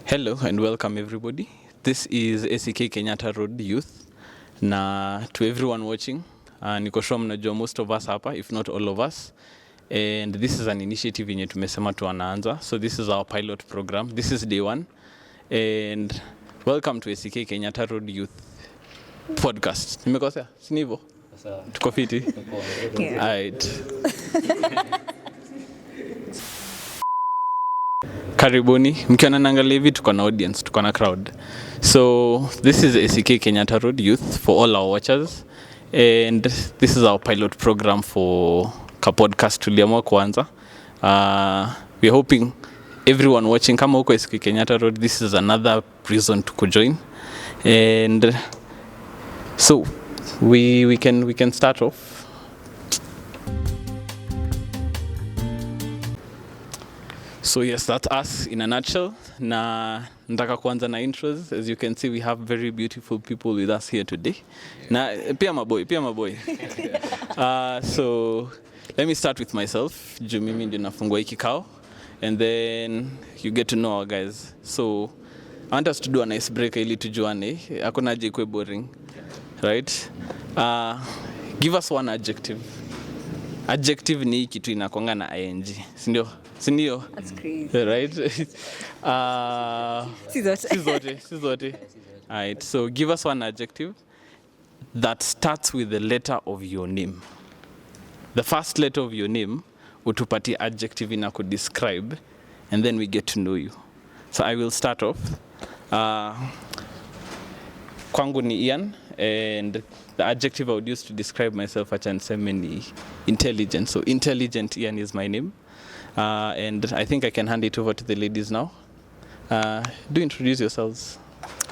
Hello and welcome everybody. This is A.C.K Kenyatta Road Youth. Na to everyone watching, niko sure mnajua most of us hapa, if not all of us. And this is an initiative yenye tumesema tuanaanza. So this is our pilot program. This is day 1. And welcome to A.C.K Kenyatta Road Youth podcast. Nimekosea? Si ni hivyo? Tuko fiti? Yeah. Alright. Karibuni, mkiona naangalia hivi tuko na audience, tuko na crowd. So this is A.C.K Kenyatta Road Youth for all our watchers, and this is our pilot program for ka podcast tuliamua kuanza. We are hoping everyone watching kama uko A.C.K Kenyatta Road, this is another reason to join. And so we can start off. So yes, that's us in a nutshell. Na nataka kuanza na intros. As you can see, we have very beautiful people with us here today. Na pia maboy. So let me start with myself. Juu mimi ndio nafungua hiki kikao, and then you get to know our guys. So I want us to do a nice break ili tujuane. Hakuna haja ikuwe boring. Right? Give us one adjective. Adjective ni kitu inakuanga na ing. Sindio? That's crazy. Right? Sizote. Alright, so give us one adjective that starts with the letter of your name. The first letter of your name, utupatie adjective ina could describe, and then we get to know you. So I will start off. Kwangu ni Ian, and the adjective I would use to describe myself acha niseme ni intelligent. So intelligent Ian is my name. And I think I can hand it over to the ladies now. Do introduce yourselves.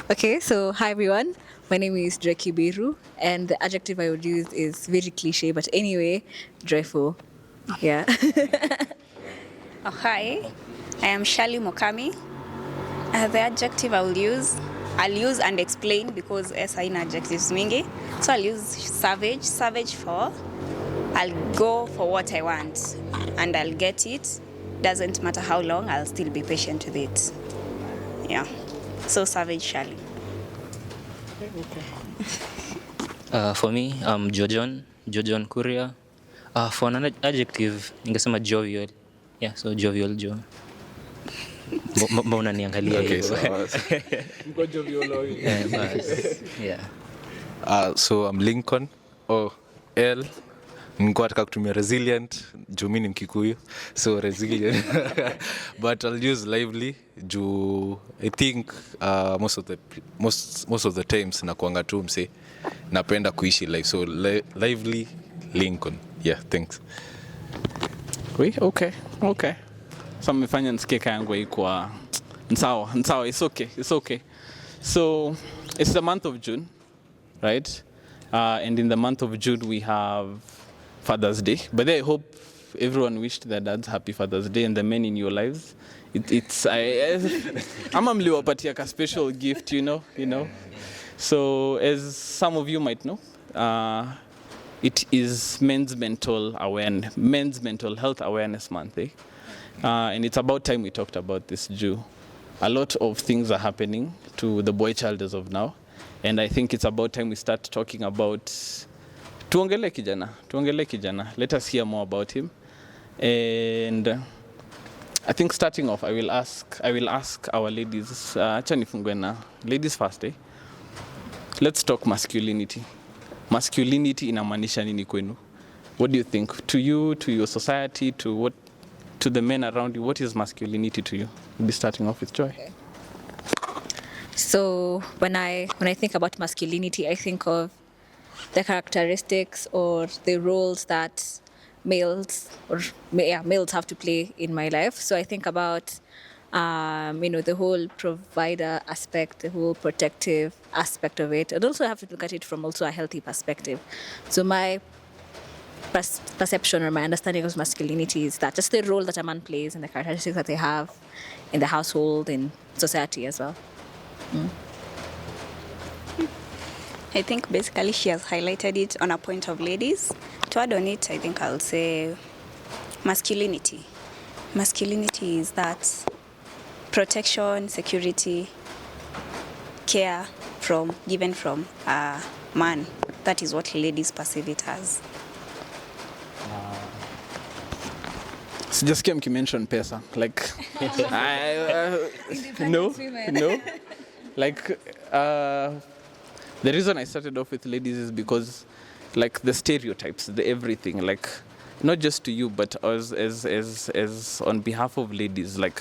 Okay, so hi everyone. My name is Dreki Biru, and the adjective I would use is very cliche, but anyway, joyful. Yeah. Oh, hi, I am Shali Mokami. The adjective I'll use and explain because as I know adjectives mingi. So I'll use savage for I'll go for what I want and I'll get it. Doesn't matter how long, I'll still be patient with it. Yeah. So savage Shali. For me, I'm Jojon Kuria. For an adjective, ningesema jovial. Yeah, so jovial Joe. Mbona niangalia hivyo? Mko jovial. Yeah. So I'm Lincoln L. Niko nataka kutumia resilient juu mimi ni Mkikuyu, so resilient. But I'll use lively juu I think most of the times nakuanga tu mse napenda kuishi life, so lively Lincoln. Yeah, thanks. Okay. So mmefanya nisikie yangu iko nsawa. It's okay. So it's the month of June, right? And in the month of June we have Father's Day. But I hope everyone wished their dads happy Father's Day and the men in your lives. I'm mliwapatia a special gift, you know. So as some of you might know, it is Men's Mental Health Awareness Month. And it's about time we talked about this, Jew. A lot of things are happening to the boy child as of now. And I think it's about time we start talking about tuongele kijana. Let us hear more about him. And I think starting off, I will ask our ladies. Acha nifungue na ladies first. Let's talk masculinity. Masculinity inamaanisha nini kwenu? What do you think? To you, to your society, to the men around you, what is masculinity to you? We'll be starting off with Joy. Okay. So when I think about masculinity, I think of the characteristics or the roles that males have to play in my life. So I think about the whole provider aspect, the whole protective aspect of it, and also I have to look at it from also a healthy perspective. So my perception or my understanding of masculinity is that just the role that a man plays and the characteristics that they have in the household, in society as well. I think basically she has highlighted it on a point of ladies. To add on it, I think I'll say masculinity. Masculinity is that protection, security, care given from a man. That is what ladies perceive it as. Sijasikia mkimention pesa like no. Like the reason I started off with ladies is because like the stereotypes, the everything, like not just to you but as on behalf of ladies, like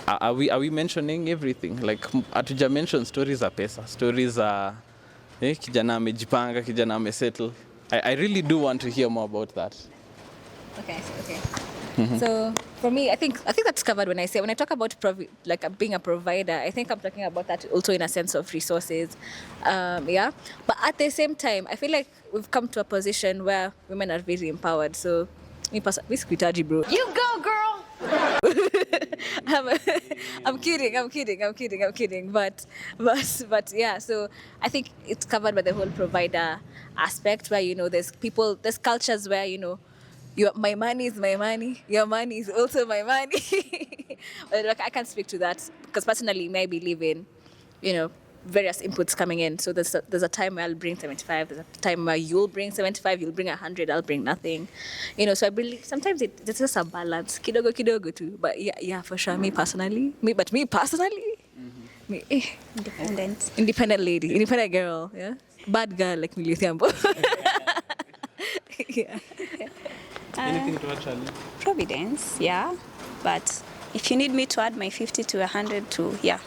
are we mentioning everything? Like hatuja mention stories za pesa, stories za kijana amejipanga, kijana amesettle. I really do want to hear more about that. Okay. So for me, I think that's covered when I talk about being a provider. I think I'm talking about that also in a sense of resources, yeah. But at the same time, I feel like we've come to a position where women are very empowered. So me squitaji, bro. You go, girl. I'm kidding. But yeah. So I think it's covered by the whole provider aspect, where there's cultures where my money is my money, your money is also my money. But like, I can't speak to that because personally, I believe in, various inputs coming in. So there's a time where I'll bring 75, there's a time where you'll bring 75, you'll bring 100, I'll bring nothing. So I believe sometimes it's just a balance, kidogo too. But yeah, for sure, me personally, independent lady, independent girl, yeah, bad girl like Millie Thiambo. Yeah. Anything to add, Charlie? Providence, yeah. But if you need me to add my 50 to 100 to, yeah.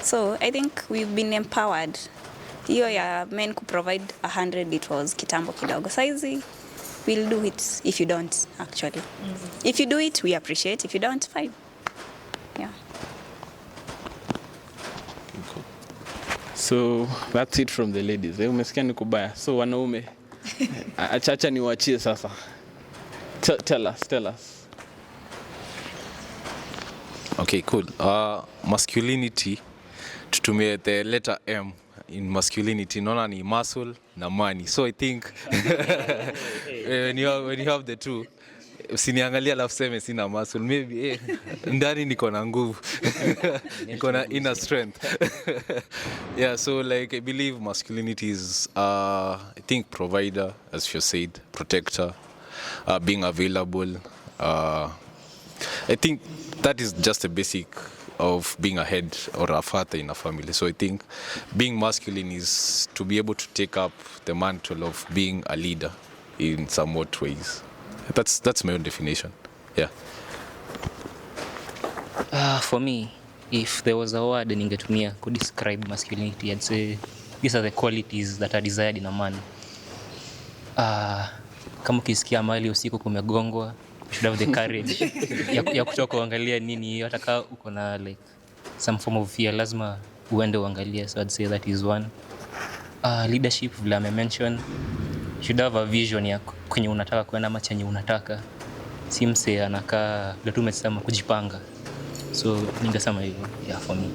So I think we've been empowered. Hiyo ya men could provide 100, it was kitambo kidogo. Saizi, we'll do it if you don't, actually. Mm-hmm. If you do it, we appreciate. If you don't, fine. Yeah. So that's it from the ladies. Umesikia ni kubaya. So wanaume, achacha niwaachie sasa. Tell us. Okay, cool. Masculinity, tutumie the letter M in masculinity, naona ni muscle na money. So I think when you have the two, usiniangalia alafu seme sina muscle, maybe ndani niko na nguvu. Niko na inner strength. Yeah, so like I believe masculinity is I think provider, as you said, protector, being available. I think that is just a basic of being a head or a father in a family. So I think being masculine is to be able to take up the mantle of being a leader in somewhat ways. That's my own definition. Yeah. For me, if there was a word ningetumia could describe masculinity, I'd say these are the qualities that are desired in a man. Kama ukisikia mahali usiku kumegongwa, you should have the courage ya kutoka uangalia nini hiyo, hata kama uko na like some form of fear, lazima uende uangalie. So I'd say that is one. Leadership, vile I mentioned, you should have a vision ya kwenye unataka kwenda ama chenye unataka. Si mse anakaa ndio tumesema kujipanga. So ningesema hivyo, yeah, for me.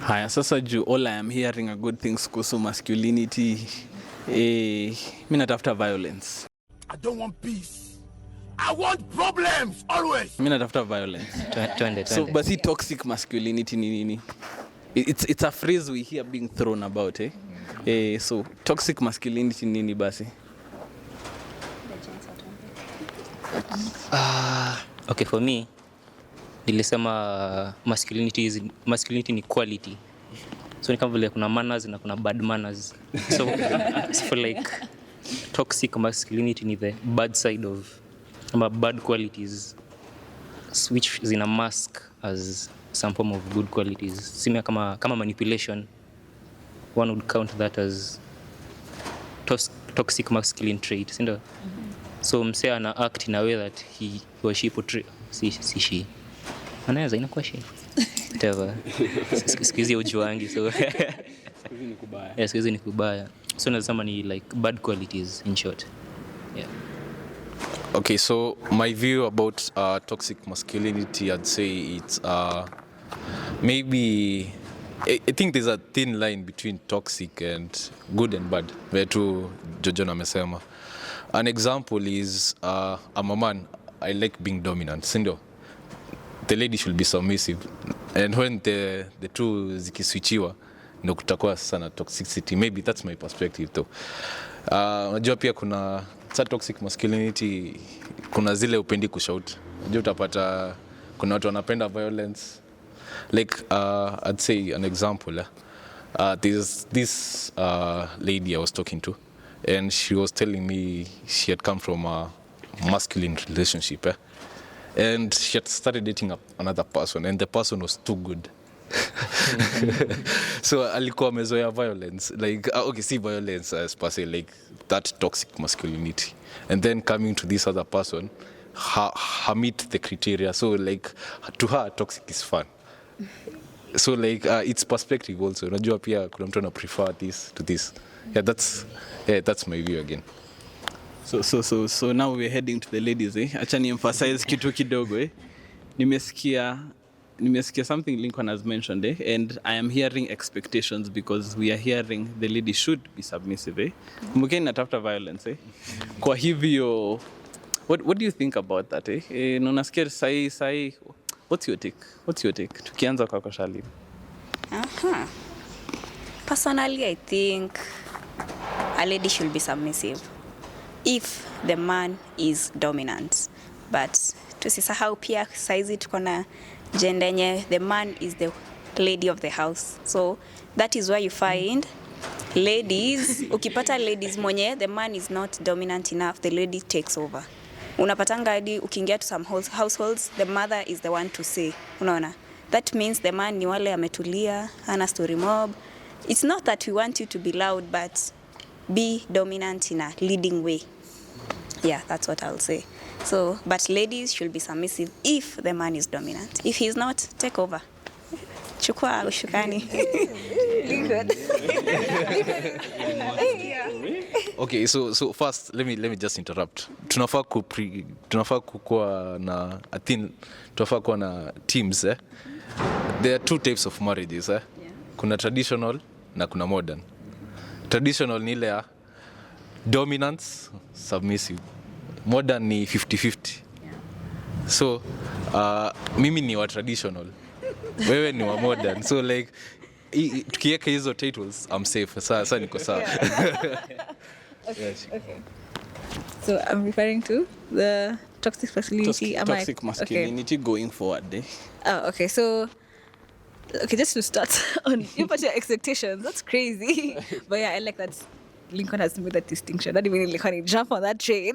Haya, sasa juu all I am hearing are good things kuhusu masculinity. Mimi natafuta violence. I don't want peace. I want problems always. Mimi natafuta violence. Twende. So basi toxic masculinity ni nini? It's a phrase we hear being thrown about, so toxic masculinity ni nini basi? Okay, for me, nilisema masculinity ni quality. So ni kama vile kuna manners na kuna bad manners. So for like toxic masculinity ni the bad side of bad qualities, which is in a mask as some form of good qualities. Similar kama manipulation, one would count that as toxic masculine trait, sindo? So msee ana act in a way that he or she portray, si she. Anaweza inakuwa she. Whatever. Sikizi ujuangi, so sikizi ni kubaya. Yeah, sikizi ni kubaya. So nasema ni like bad qualities in short. Yeah. Okay, so my view about toxic masculinity, I'd say it's maybe I think there's a thin line between toxic and good and bad. Where to Jojo amesema. An example is I'm a man, I like being dominant. Sindo, the lady should be submissive. and when the two zikiswichiwa ndo kutakuwa sana toxicity. Maybe that's my perspective though. Unajua pia kuna toxic masculinity, kuna zile upendi kushout. Unajua utapata kuna watu wanapenda violence. Like I'd say an example. There's this lady I was talking to, and she was telling me she had come from a masculine relationship, and she had started dating another person, and the person was too good. So alikuwa amezoea violence, like okay, see violence as per se, like that toxic masculinity, and then coming to this other person, her meet the criteria. So like to her toxic is fun. So like it's perspective also. Unajua pia kuna mtu ana prefer this to this. That's my view again. So now we're heading to the ladies, Acha ni emphasize kitu kidogo, Nimesikia something Lincoln has mentioned, and I am hearing expectations because we are hearing the lady should be submissive, Mkeni natafuta violence, Kwa hivyo, what do you think about that, Nunasikia sai, what's your take? Tukianza kwa Shali. Personally, I think a lady should be submissive if the man is dominant. But tusisahau pia saizi tuko na gender yenye the man is the lady of the house. So that is why you find ladies, ukipata ladies mwenye the man is not dominant enough, the lady takes over. Unapatanga hadi ukiingia to some households, the mother is the one to say. Unaona? That means the man ni wale ametulia, hana story mob. It's not that we want you to be loud, but be dominant in a leading way. Yeah, that's what I'll say. So, but ladies should be submissive if the man is dominant. If he's not, take over. Chukua ushukani. Okay, so first let me just interrupt. Tunafaa kuwa na, I think tunafaa kuwa na teams, There are two types of marriages, Kuna traditional na kuna modern. Traditional ni ile ya dominance, submissive. Modern ni 50-50. So mimi ni wa traditional, wewe ni wa modern. So like tukiweka hizo titles, I'm safe. Sasa niko sawa. Okay. So I'm referring to the toxic masculinity. Toxic masculinity going forward. Oh, okay. So, just to start on you put your expectations. That's crazy. But yeah, I like that Lincoln has made that distinction. Not even Lincoln jump on that train.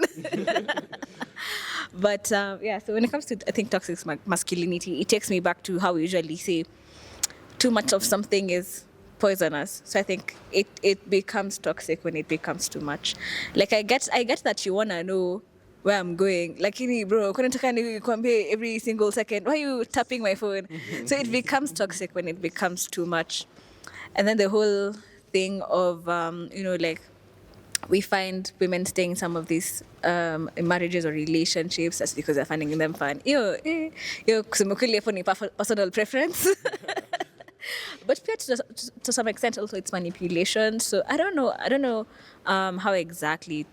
But yeah, so when it comes to, I think, toxic masculinity, it takes me back to how we usually say too much of something is poisonous. So I think it becomes toxic when it becomes too much. Like I get that you wanna know where I'm going. Like, bro, every single second, why are you tapping my phone? So it becomes toxic when it becomes too much. And then the whole thing of, like, we find women staying in some of these marriages or relationships just because they're finding them fun. Kusema kweli hapo ni personal preference. But to some extent also it's manipulation. So I don't know how exactly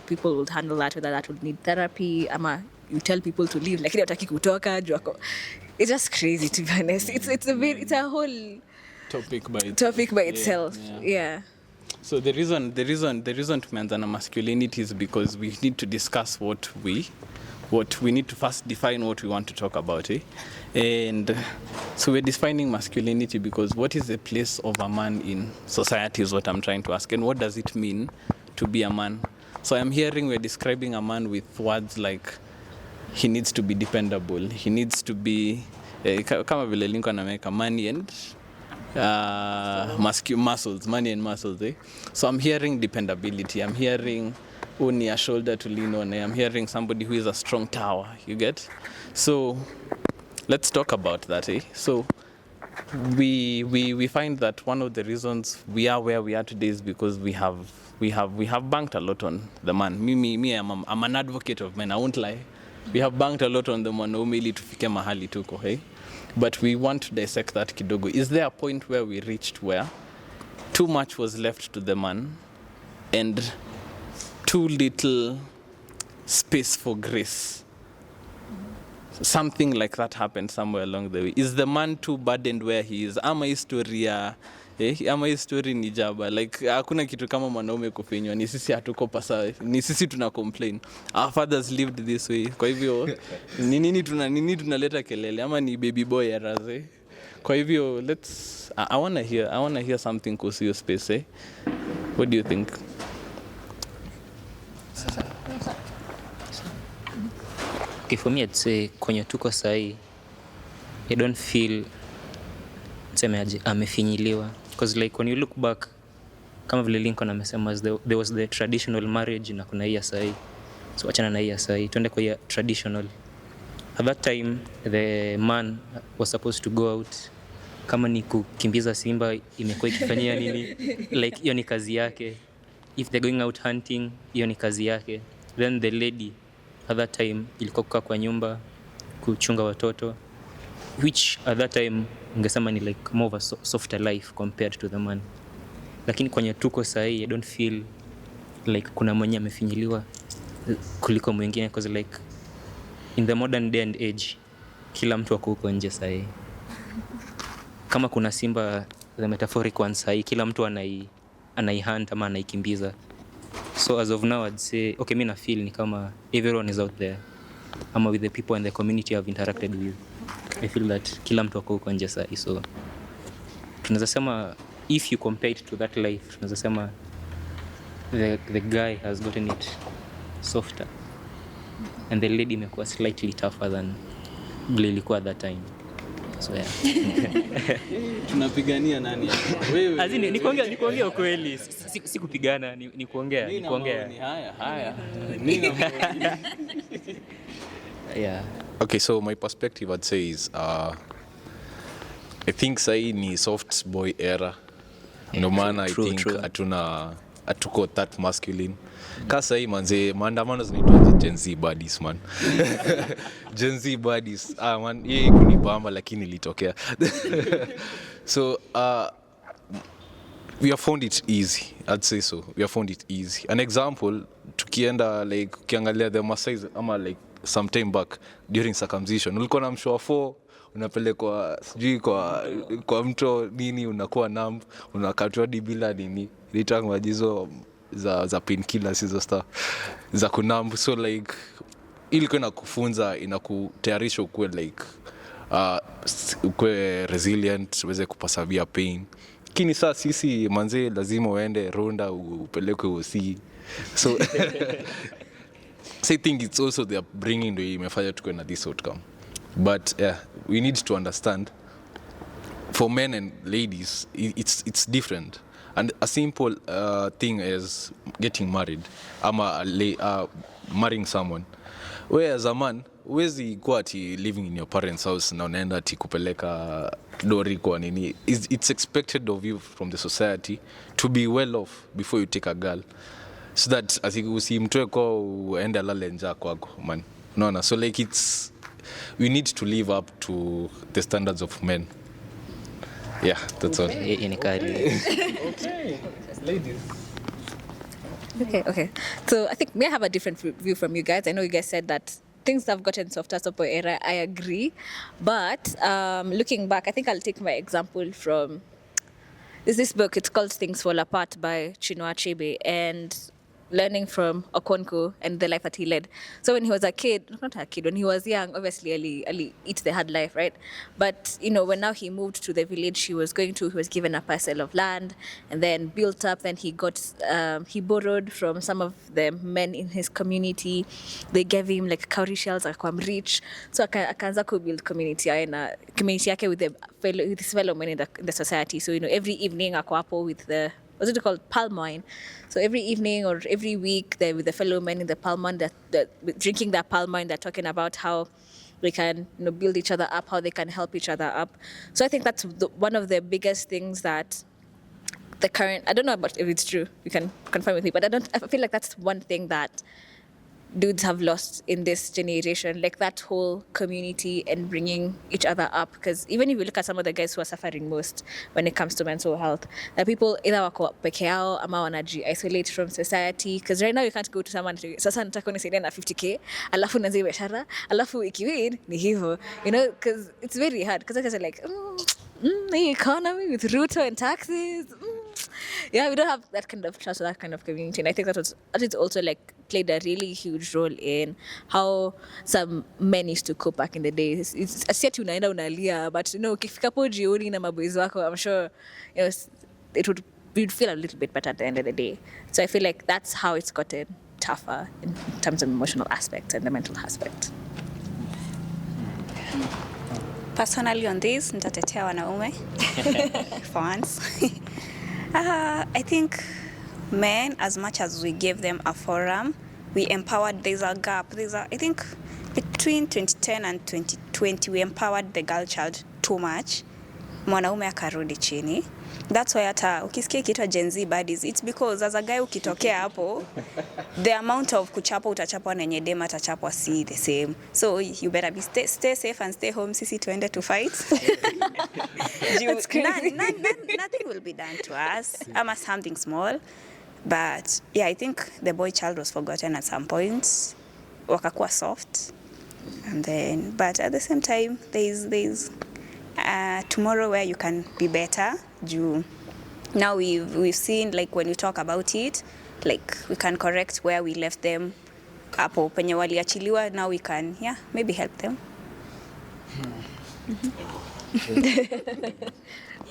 people would handle that, whether that would need therapy, ama you tell people to leave like hutaki kutoka juu. It's just crazy, to be honest. It's a whole topic by itself. Yeah. So the reason tumeanza na masculinity is because we need to discuss what we need to first define what we want to talk about, And so we're defining masculinity because what is the place of a man in society is what I'm trying to ask, and what does it mean to be a man? So I'm hearing we're describing a man with words like he needs to be dependable, he needs to be kama vile Lincoln ameweka money and muscles, money and muscles, So I'm hearing dependability, I'm hearing only a shoulder to lean on, I'm hearing somebody who is a strong tower, you get? So let's talk about that, So we find that one of the reasons we are where we are today is because we have banked a lot on the man. Me, I'm an advocate of men, I won't lie. We have banked a lot on the mwanaume ili tufike mahali tuko, But we want to dissect that kidogo. Is there a point where we reached where too much was left to the man and too little space for grace? something like that happened somewhere along the way. Is the man too burdened where he is? Ama hii story ni jaba, like hakuna kitu kama mwanaume kufinywa, ni sisi hatuko pasawa, ni sisi tuna complain, our fathers lived this way. Kwa hivyo ni nini tunaleta kelele, ama ni baby boy eraze? Kwa hivyo I wanna hear something kuhusu hiyo space. What do you think? Okay, for me I'd say kwenye tuko sahi, I don't feel semeaje amefinyiliwa, because like when you look back, kama vile Lincoln amesema, there was the traditional marriage na kuna hii ya sahi. So achana na hii ya sahi, tuende kwa hii traditional. At that time the man was supposed to go out, kama ni kukimbiza simba imekuwa ikifanyia nini, like hiyo ni kazi yake. If they're going out hunting, hiyo ni kazi yake. Then the lady at that time ilikuwa kukaa kwa nyumba kuchunga watoto, which at that time ungesema ni like more of a softer life compared to the man. Lakini kwenye tuko sahi, I don't feel like kuna mwenye amefinyiliwa kuliko mwingine, because like in the modern day and age kila mtu ako huko nje sahi. Kama kuna simba, the metaphoric one sahi, kila mtu anaihunt ama anaikimbiza. So as of now I'd say, okay, mimi na feel ni kama everyone is out there, ama with the people in the community I've interacted with, I feel that kila mtu ako huko nje sahi. So tunaweza sema if you compare it to that life, tunaweza sema the guy has gotten it softer and the lady imekuwa slightly tougher than vile ilikuwa at that time. So yeah. Tunapigania nani? Wewe. Azini ni kuongea ukweli, si kupigana, ni kuongea. Haya. Mimi na Yeah. Okay, so my perspective I'd say is I think sahi ni soft boy era. No maana I think hatuko that masculine. Kasa hii manze, maandamano zinaitwa Gen Z buddies man. Gen Z buddies. Man, yeye kunibamba lakini ilitokea. So we have found it easy. I'd say so. We have found it easy. An example, tukienda like ukiangalia the Maasai ama like some time back during circumcision, ulikuwa na mshoa 4 unapelekwa sijui kwa mto nini, unakuwa numb, unakatwa bila nini, litang majizo za painkillers hizo stuff za kunamb. So like ilikuwa inakufunza, inakutayarisha ukue like ukue resilient, uweze kupasavia pain. Lakini saa sisi manze lazima uende Rwanda upelekwe OC. So I think it's also the upbringing ndio imefanya tukue na this outcome. But we need to understand, for men and ladies, it's different. And a simple thing is getting married, ama marrying someone. Where as a man, huwezi kuwa ati living in your parents' house na unaenda ati kupeleka dori kwa nini. It's expected of you from the society to be well off before you take a girl, so that usimtoe kwa uende alale njaa kwako man. No. So like we need to live up to the standards of men. Yeah, that's all. Okay. Ladies. Okay. So I think may I have a different view from you guys. I know you guys said that things have gotten softer, so era. I agree. But looking back, I think I'll take my example from this book. It's called Things Fall Apart by Chinua Achebe, and learning from Okonkwo and the life that he led. So when he was when he was young, obviously Ali eat the hard life, right? But when now he moved to the village he was given a parcel of land and then built up. Then he borrowed from some of the men in his community. They gave him like cowrie shells, akawa rich. So akaanza kubuild community yake with his fellow men in the society. So every evening ako hapo with the, what's it called, palm wine. So every evening or every week, they're with the fellow men in the palm wine, that drinking that palm wine, they're talking about how they can build each other up, how they can help each other up. So I think that's one of the biggest things that the current, I don't know about if it's true, you can confirm with me, but I feel like that's one thing that dudes have lost in this generation, like that whole community and bringing each other up. Because even if you look at some of the guys who are suffering most when it comes to mental health, the people either wako peke yao ama wanaji isolate from society. Because right now you can't go to someone to sasa nataka unisaidia na 50k alafu naanza biashara alafu ikiwin ni hivyo, you know, because it's very hard because guys are like the economy with Ruto and taxes. Yeah, we don't have that kind of trust or that kind of community, and I think that is also like played a really huge role in how some men used to cope back in the days. It's asiati unaenda unalia, but you know, ukifikapo jioni na maboys wako, I'm sure, you know, you'd feel a little bit better at the end of the day. So I feel like that's how it's gotten tougher in terms of emotional aspects and the mental aspect. Personally on this, nitatetea wanaume for once. I think men, as much as we gave them a forum, we empowered. There's a gap. I think between 2010 and 2020, we empowered the girl child too much. Mwanaume akarudi chini. That's why hata ukisikia kitu Gen Z buddies, it's because as a guy ukitokea hapo, the amount of kuchapa utachapwa na yenye dem atachapwa si the same. So you better be stay safe and stay home, sisi tuende to fight. That's crazy. Nothing will be done to us. Ama something small. But yeah, I think the boy child was forgotten at some point. Wakakuwa soft. And then, but at the same time, there's tomorrow where you can be better. Now we've seen, like, when you talk about it, like we can correct where we left them hapo penye waliachiliwa. Now we can maybe help them.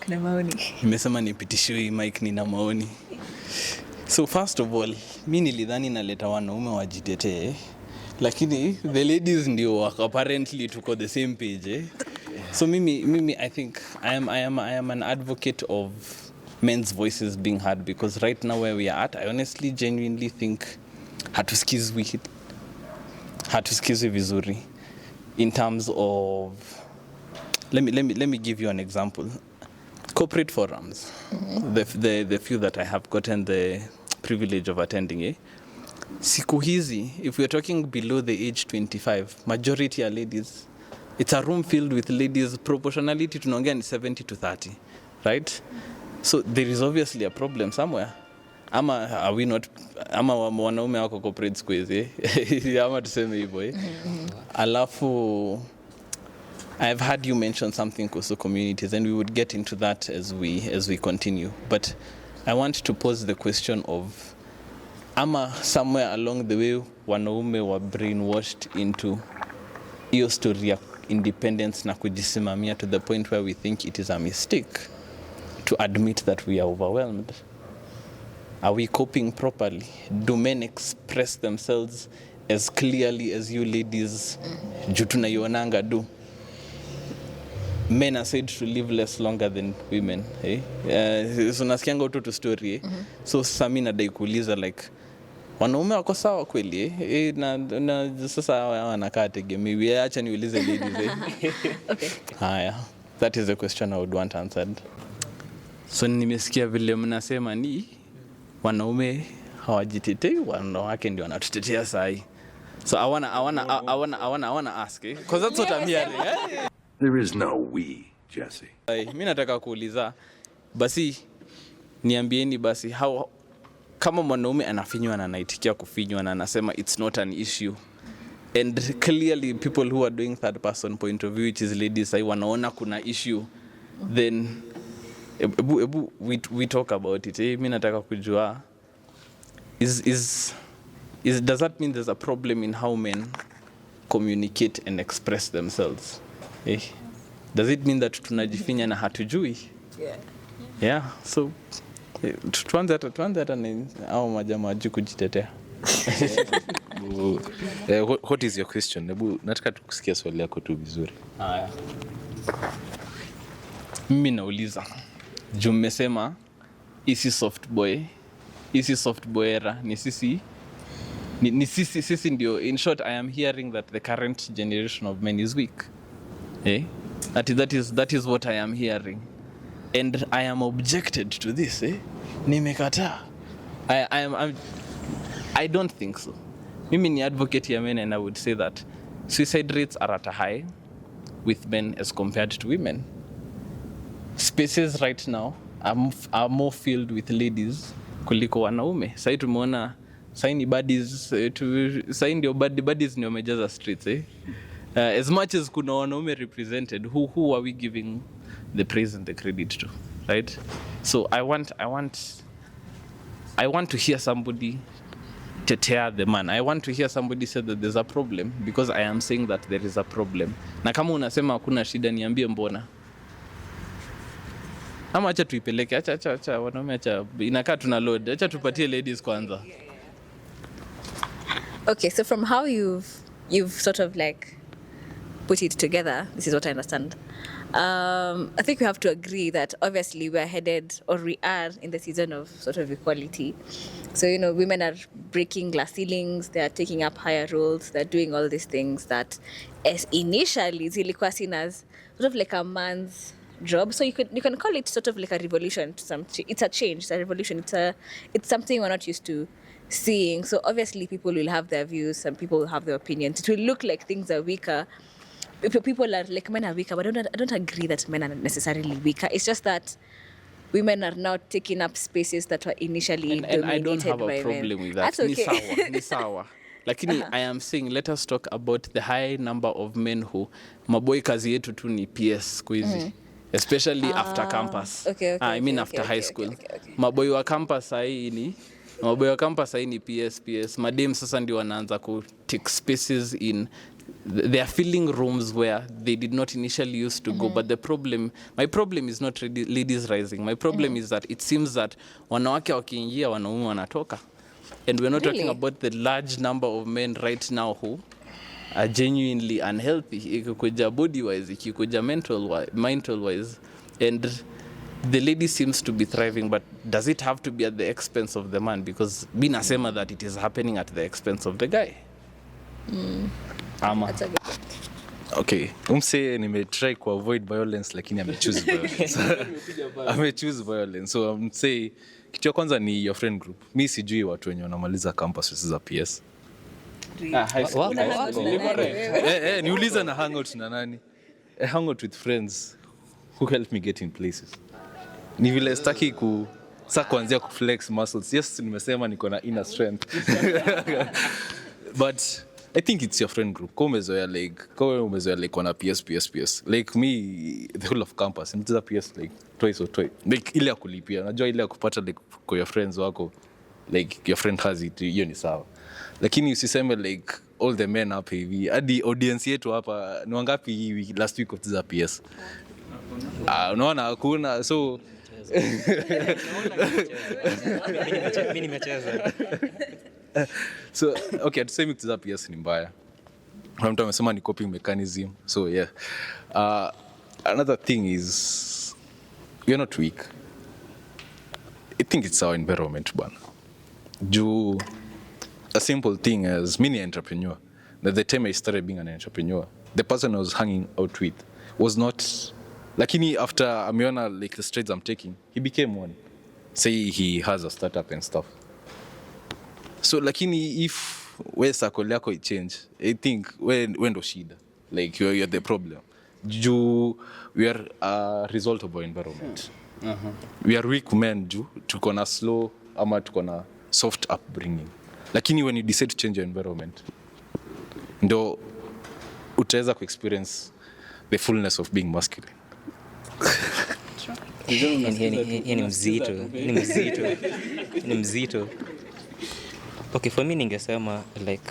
Kuna maoni. Nimesema nipitishiwe mic, nina maoni. So first of all, mi nilidhani naleta wanaume wajitetee, lakini the ladies ndio apparently tuko the same page. So mimi I think I am an advocate of men's voices being heard, because right now where we are at, I honestly genuinely think hatusikizwi vizuri in terms of, let me give you an example. Corporate forums, the few that I have gotten the privilege of attending, siku hizi, if we are talking below the age 25, majority are ladies. It's a room filled with ladies. Proportionality tunaongea ni 70 to 30, right? So there is obviously a problem somewhere. Ama are we not, ama wanaume wako corporate squeeze, ama tuseme hivyo. Alafu, I've heard you mention something kuhusu communities, and we would get into that as we continue. But I want to pose the question of, ama somewhere along the way wanaume were brainwashed into hiyo story ya independence na kujisimamia to the point where we think it is a mistake to admit that we are overwhelmed. Are we coping properly? Do men express themselves as clearly as you ladies juu tunaionanga do? Men are said to live less longer than women. So nasikianga utu story. So sami nadai kuuliza, like, wanaume wako sawa kweli? Na sasa wanakaa tegemei. Acha niulize ladies. Okay. Haya, that is the question I would want answered. So nimesikia vile mnasema ni wanaume hawajitetei, wanawake ndio wanatutetea sahi. So I wanna ask, because that's what I'm hearing. There is no we, Jesse. Mimi nataka kuuliza, basi niambieni basi, how kama mwanaume anafinywa na anaitikia kufinywa na anasema it's not an issue, and clearly people who are doing third person point of view, which is ladies, wanaona kuna issue, then we talk about it. Mimi nataka kujua, does that mean there's a problem in how men communicate and express themselves? Does it mean that tunajifinya na hatujui? Yeah, so tuanze hata ni au majamaa waji kujitetea. What is your question? Nataka tukusikia swali yako tu vizuri. Haya. Mimi nauliza, juu mmesema isi soft boy era ni sisi ndio. In short, I am hearing that the current generation of men is weak. That is what I am hearing, and I am objected to this. Nimekataa. I don't think so. mimi ni advocate ya men, and I would say that suicide rates are at a high with men as compared to women. Spaces right now are more filled with ladies kuliko wanaume. Sasa tumeona sasa ni buddies sasa ndio buddies ndio wamejaza streets as much as kuna wanaume represented, who are we giving the praise and the credit to, right? So I want to hear somebody tetea the man. I want to hear somebody say that there's a problem, because I am saying that there is a problem. Na kama unasema hakuna shida, niambie mbona. Ama acha tuipeleke, acha wanaume, acha inakaa tuna load, acha tupatie ladies kwanza. Okay, so from how you've sort of like put it together, this is what I understand. I think we have to agree that obviously we are headed, or we are in the season of sort of equality. So, you know, women are breaking glass ceilings, they are taking up higher roles, they're doing all these things that as initially zilikuwa seen as sort of like a man's job. So you can call it sort of like a revolution. It's a change, it's a revolution, it's something we're not used to seeing. So obviously people will have their views, some people will have their opinions. It will look like things are weaker. People are like, men are weaker, but I don't agree that men are necessarily weaker. It's just that women are now taking up spaces that were initially dominated by men. And I don't have a problem with that. That's okay. Ni sawa. Lakini I am saying, let us talk about the high number of men who maboy kazi yetu tu ni PS kuizi. Especially after campus. After high school. Maboy wa campus sahi ni PS. Madem sasa ndio wanaanza ku take spaces in, they are filling rooms where they did not initially used to go. But my problem is not ladies rising. My problem is that it seems that wanawake wakiingia wanaume wanatoka. And we're not talking about the large number of men right now who are genuinely unhealthy, ikikuja body wise, ikikuja mental wise, and the lady seems to be thriving. But does it have to be at the expense of the man? Because mi nasema that it is happening at the expense of the guy. That's a good point. Okay, nimetry ku avoid violence lakini amechoose violence. So say kitu ya kwanza ni your friend group. Mi sijui watu wenye wanamaliza campus za PS. High school. Niuliza na hangout na nani? I hang out with friends who help me get in places. Ni vile sitaki kuanzia ku flex muscles. Yes, nimesema niko na inner strength. But I think it's your friend group. Kama umezoea like wana PS. Like me, the whole of campus, nimecheza PS like twice. Like ile ya kulipia. Najua ile ya kupata like kwa your friends wako, like your friend has it, hiyo ni sawa. Lakini usiseme like all the men hapa hivi. Hadi audience yetu hapa ni wangapi hivi last week kucheza PS? Unaona hakuna. So mimi nimecheza. So okay, tuseme kucheza PS ni mbaya. Mtu amesema ni coping mechanism. So yeah. Another thing is you're not weak. I think it's our environment, bana. A simple thing as mini entrepreneur. That the time I started being an entrepreneur, the person I was hanging out with was not. Lakini after ameona like the strides I'm taking, he became one. Say he has a startup and stuff. So lakini if we circle yako change, I think when ndo shida. Like you're the problem. We are a result of our environment. We are weak men tuko na slow ama tuko na soft upbringing. Lakini when you decide to change your environment, ndo utaweza ku experience the fullness of being masculine. Ni mzito. Okay, for me ningesema like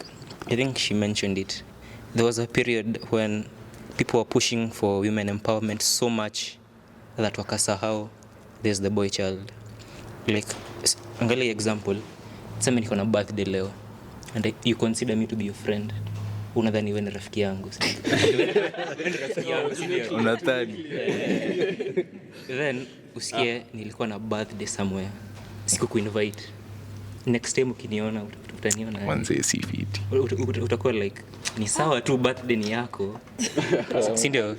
I think she mentioned it. There was a period when people were pushing for women empowerment so much that wakasahau there's the boy child. Like angalia example, sema niko na birthday leo and you consider me to be your friend. Unadhani wewe ni rafiki yangu. Unadhani. Then usikie nilikuwa na birthday somewhere. Sikukuinvite. Next time ukiniona utaniona. Manze si fit. Utakuwa like ni sawa tu birthday ni yako. Si ndio?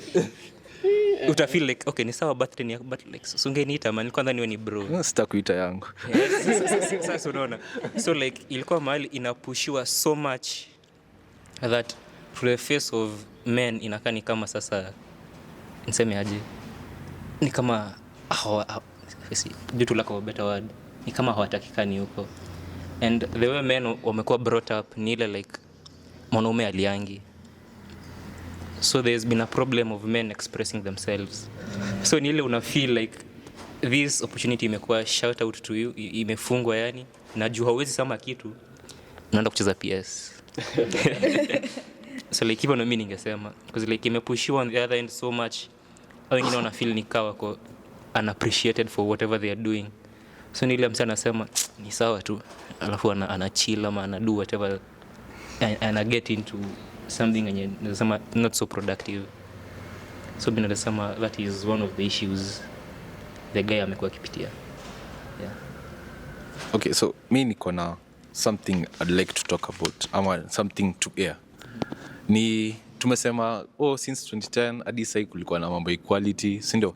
utafeel like okay ni sawa birthday ni yako, but like sungeniita man kwanza niwe ni bro. Sitakuita yangu. Sasa unaona, so like ilikuwa mahali inapushiwa so much that to the face of men inakaa ni kama sasa niseme aje, ni kama due to lack of a better word, ni kama hawatakikani huko. And the way men wamekuwa brought up ni ile like mwanaume aliangi, so there's been a problem of men expressing themselves. So ni ile una feel like this opportunity imekuwa shout out to you, imefungwa yani, na juu hauwezi sema kitu unaenda kucheza PS. So like even mimi ningesema because like imepushiwa on the other end so much, au wengine wana feel ni kawa kwa unappreciated for whatever they are doing. So ni ile msana anasema ni sawa tu, alafu ana chill ama ana do whatever and get into something yenye nasema not so productive. So mimi nasema that is one of the issues the guy amekuwa akipitia. Yeah. Okay, so mimi niko na something I'd like to talk about ama something to air. Ni tumesema since 2010 hadi sasa kulikuwa na mambo equality, si ndio?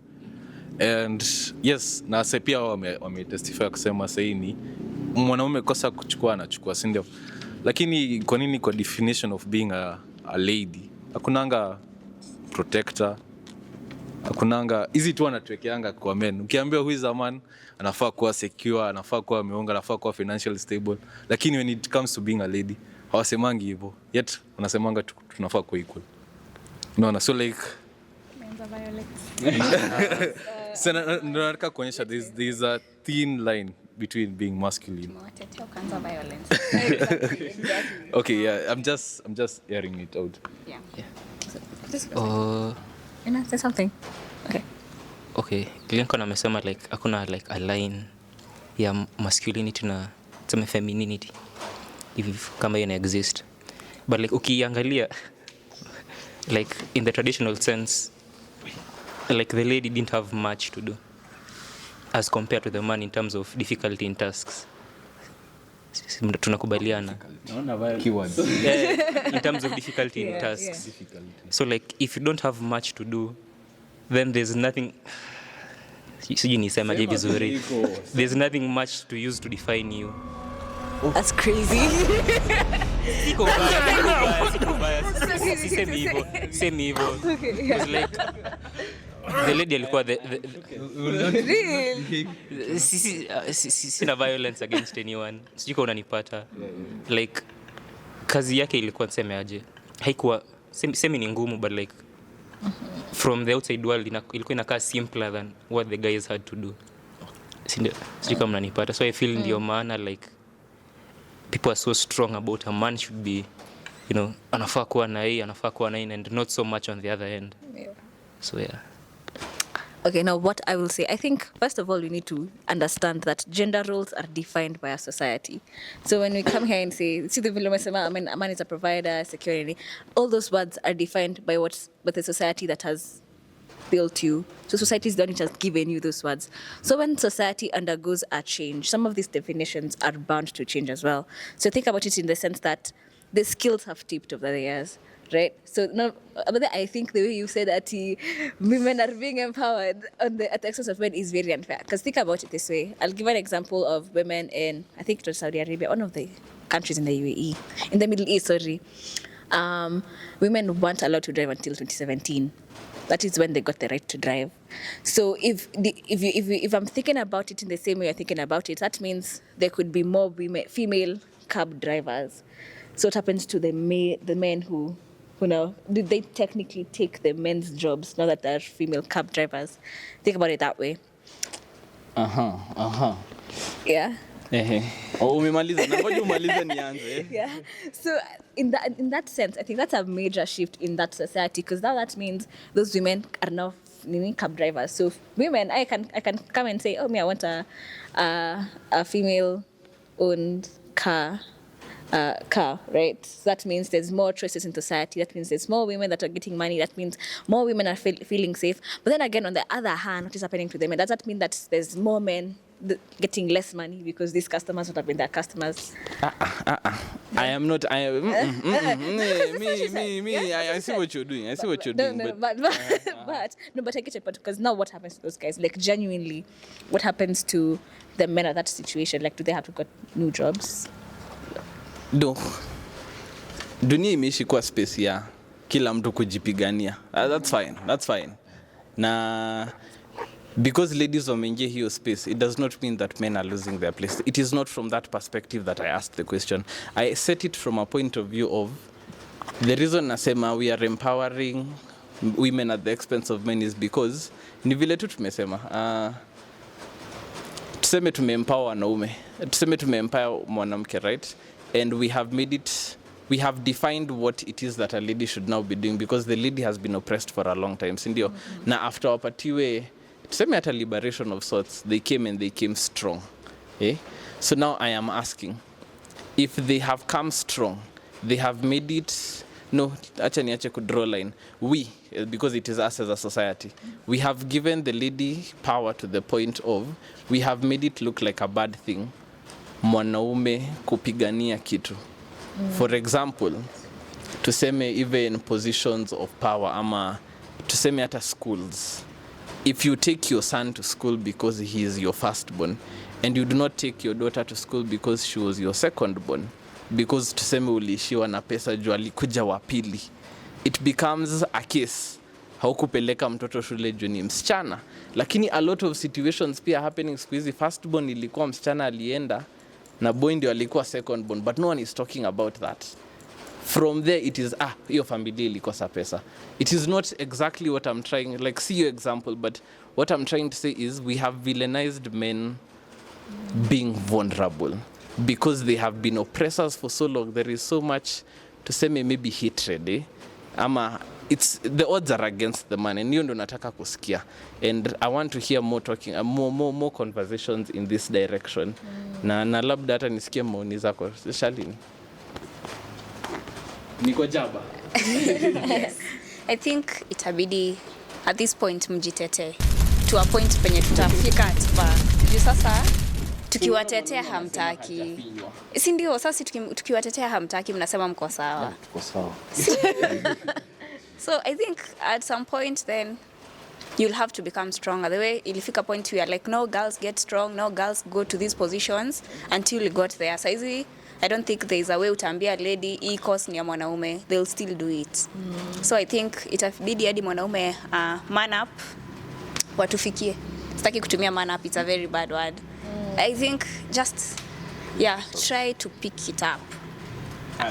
And yes, na sasa pia wame-testify kusema sasa ni mwanaume kosa kuchukua anachukua, si ndio? Lakini kwa nini kwa definition of being a lady hakunanga protector, hakunanga hizi tu anatuwekeanga kwa men. Ukiambiwa who is a man anafaa kuwa secure, anafaa kuwa ameonga, anafaa kuwa financially stable, lakini when it comes to being a lady hawasemangi hivyo, yet wanasemanga tunafaa kuwa equal. Unaona, so like sana nataka kuonyesha there's a thin line between being masculine. Okay, yeah, I'm just airing it out. Yeah. Can I say something? Okay. Lincoln amesema like hakuna like a line ya masculinity na tuseme femininity if kama ina exist, but like ukiangalia like in the traditional sense, like the lady didn't have much to do as compared to the man in terms of difficulty in tasks. Tunakubaliana Keywords. in terms of difficulty in tasks. So like if you don't have much to do, then there's nothing, sijui nisemaje vizuri, there's nothing much to use to define you. That's crazy. Siko baya. Semi hivyo. Because like the lady alikuwa sina violence against anyone. Sijui kama unanipata. Like kazi yake ilikuwa niseme aje. Haikuwa semi ni ngumu, but like from the outside world ilikuwa inakaa simpler than what the guys had to do. Sijui kama unanipata. So I feel ndio maana like people are so strong about a man should be, you know, anafaa kuwa na hii, anafaa kuwa na hii, and not so much on the other end. So yeah. Okay, now what I will say, I think first of all we need to understand that gender roles are defined by our society. So when we come here and say, see the vile umesema, a man is a provider, security, all those words are defined by what the society that has built you. So society is the one which has given you those words. So when society undergoes a change, some of these definitions are bound to change as well. So think about it in the sense that the skills have tipped over the years, right? So now, but I think the way you said that women are being empowered at the expense of men is very unfair. Because think about it this way. I'll give an example of women in, I think it was Saudi Arabia, one of the countries in the UAE, in the Middle East, sorry. Women weren't allowed to drive until 2017. That is when they got the right to drive. So if I'm thinking about it in the same way you're thinking about it, that means there could be more female cab drivers. So what happens to the men who now, did they technically take the men's jobs now that they're female cab drivers? Think about it that way. Yeah. Umemaliza na ngoja umalize nianze. Yeah. So in that sense, I think that's a major shift in that society, because now that means those women are now cab drivers. So women, I can come and say, I want a female-owned car, right? So that means there's more choices in society. That means there's more women that are getting money. That means more women are feeling safe. But then again, on the other hand, what is happening to them? And does that mean that there's more men getting less money because these customers would have been their customers? I am not. I am. Me. I see what you're doing. I see what you're doing. But I get it. But because now, what happens to those guys? Like genuinely, what happens to the men at that situation? Like, do they have to get new jobs? No. Dunia imeishi kwa space ya kila mtu kujipigania. That's fine. Na because ladies wameingia hiyo space, it does not mean that men are losing their place. It is not from that perspective that I asked the question. I set it from a point of view of the reason nasema we are empowering women at the expense of men is because ni vile tu tumesema tuseme tumeempower wanaume, tuseme tumeempower mwanamke, right? And we have defined what it is that a lady should now be doing because the lady has been oppressed for a long time, sindio? Na after wapatiwe tuseme at a liberation of sorts, they came strong. So now I am asking, if they have come strong, they have made it, no, acha niache kudraw line. We, because it is us as a society, we have given the lady power to the point of, we have made it look like a bad thing, mwanaume kupigania kitu. For example, tuseme even positions of power, ama tuseme hata schools. If you take your son to school because he is your firstborn, and you do not take your daughter to school because she was your secondborn, because tuseme uliishiwa na pesa juu alikuja wa pili, it becomes a case. Haukupeleka mtoto shule juu ni msichana. Lakini a lot of situations pia happening siku hizi, firstborn ilikuwa msichana alienda, na boy ndio alikuwa secondborn, but no one is talking about that. From there it is hiyo familia ilikosa pesa. It is not exactly what I'm trying, like see your example, but what I'm trying to say is we have villainized men being vulnerable because they have been oppressors for so long. There is so much to say maybe hatred, ama it's the odds are against the man, and hiyo ndo nataka kusikia, and I want to hear more talking, more conversations in this direction. Na labda hata nisikie maoni zako Shalini. Niko jaba. Yes. I think itabidi at this point mjitete to a point penye tutafika atipa. Juu sasa tukiwatetea hamtaki. Si ndio sasa tukiwatetea hamtaki mnasema mko sawa. Mko sawa. So I think at some point then you'll have to become stronger. The way ilifika point we are like, no girls get strong, no girls go to these positions until you got there. So I don't think there is a way utaambia lady hii course ni ya mwanaume, they'll still do it. So I think itabidi hadi mwanaume man up watufikie. Sitaki kutumia man up, it's a very bad word. I think just try to pick it up.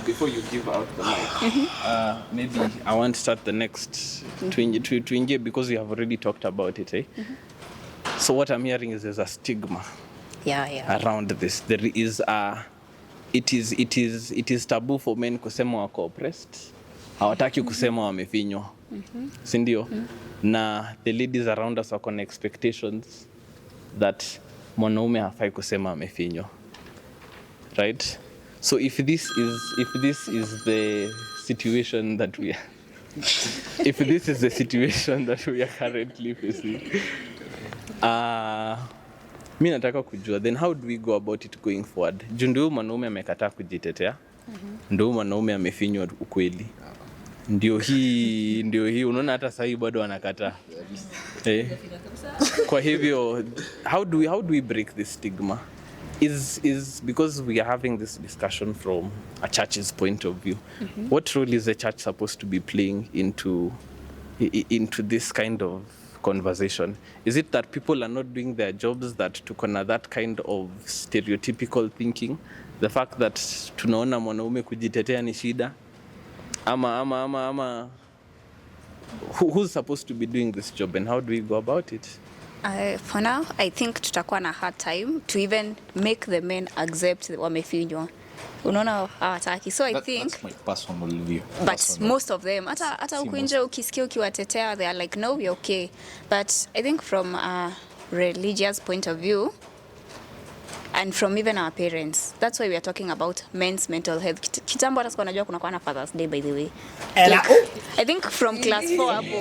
Before you give out the mic, maybe I want to start the next to engage because we have already talked about it. So what I'm hearing is there's a stigma around this. There is it is taboo for men kusema wako oppressed. Hawataki kusema wamefinywa. Si ndio? Na the ladies around us wako na expectations that mwanaume hafai kusema amefinywa. Right? So if this is the situation that we are if this is the situation that we are currently facing, mi nataka kujua, then how do we go about it going forward? Ndio mwanaume amekataa kujitetea, ndio mwanaume amefinywa ukweli, ndio hii unaona hata sasa bado anakataa. Kwa hivyo how do we break this stigma? Is because we are having this discussion from a church's point of view. What role is the church supposed to be playing into this kind of conversation? Is it that people are not doing their jobs, that tukona that kind of stereotypical thinking, the fact that tunaona mwanaume kujitetea ni shida, ama who's supposed to be doing this job, and how do we go about it? For now, I think tutakuwa na hard time to even make the men accept wamefinywa. Unaona hawataki. So I think that's my personal view. But most of them, hata huko nje ukisikia ukiwatetea, they are like, no, we're okay. But I think from a religious point of view, and from even our parents. That's why we are talking about men's mental health. Kitambo hata sikuwa najua kuna Father's Day, by the way. I think from class 4 hapo.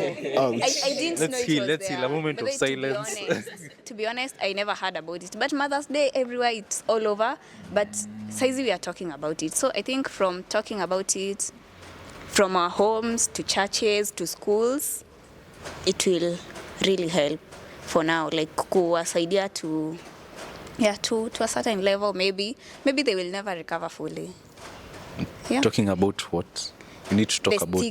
I didn't know it was Let's there. heal. A moment But of then, silence. To be honest, I never heard about it. But Mother's Day everywhere, it's all over. But saizi we are talking about it. So I think from talking about it, from our homes to churches to schools, it will really help for now. Like kuwasaidia to a certain level. Maybe they will never recover fully. Yeah. Talking about what? We need to talk about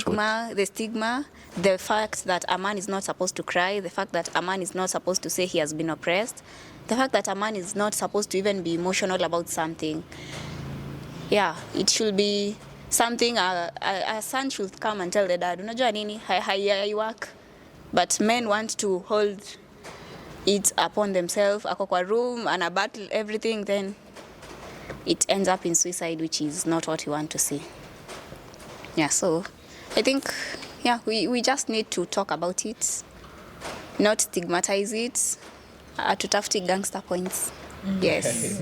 The stigma, the fact that a man is not supposed to cry, the fact that a man is not supposed to say he has been oppressed, the fact that a man is not supposed to even be emotional about something. Yeah, it should be something a son should come and tell the dad, unajua nini, I work. But men want to hold it upon themselves, ako kwa room, and a battle everything, then it ends up in suicide, which is not what we want to see. Yeah, so I think, we just need to talk about it, not stigmatize it, tutafuti gangster points. Yes.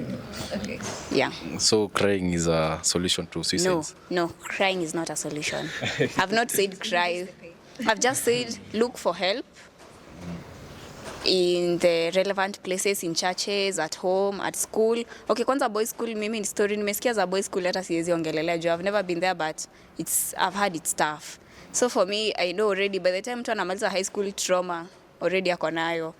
Okay. Yeah. So crying is a solution to suicides? No, crying is not a solution. I've not said cry. I've just said look for help in the relevant places, in churches, at home, at school. Okay, kwanza boys school, mimi ni story nimesikia za boys school hata siwezi ongelelea juu I've never been there, but I've heard it's tough. So for me, I know already by the time mtu anamaliza high school, trauma already ako nayo,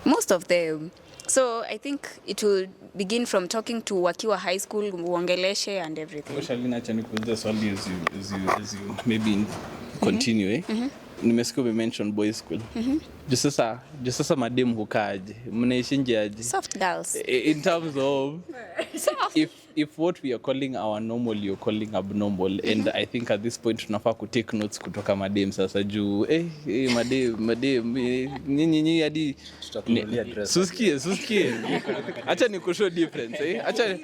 most of them. So I think it will begin from talking to wakiwa high school, uongeleshe and everything. Shalina, acha nikuulize swali as you maybe continue. Nimesikia umemention boys school. Juu sasa madem hukaaje? Mnaishinje aje? Soft girls. In terms of if what we are calling our normal you're calling abnormal, and I think at this point tunafaa ku take notes kutoka madem sasa juu madem nyinyi hadi susikie acha nikushow difference acha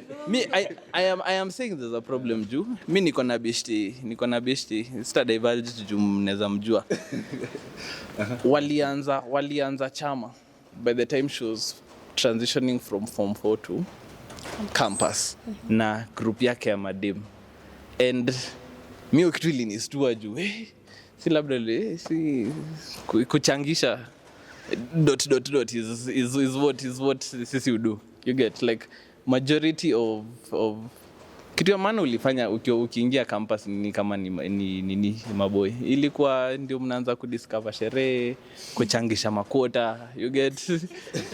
I am saying there's a problem juu mimi niko na beshte sita diverge juu mnaweza mjua walianza chama by the time she was transitioning from form 4 to campus na group yake ya madem, and mimi kitu ilinistua juu si labda si kuchangisha ... is what sisi do, you get, like majority of kitu ya maana ulifanya ukiingia campus ni kama ni maboy, ilikuwa ndio mnaanza kudiscover sherehe, kuchangisha makota, you get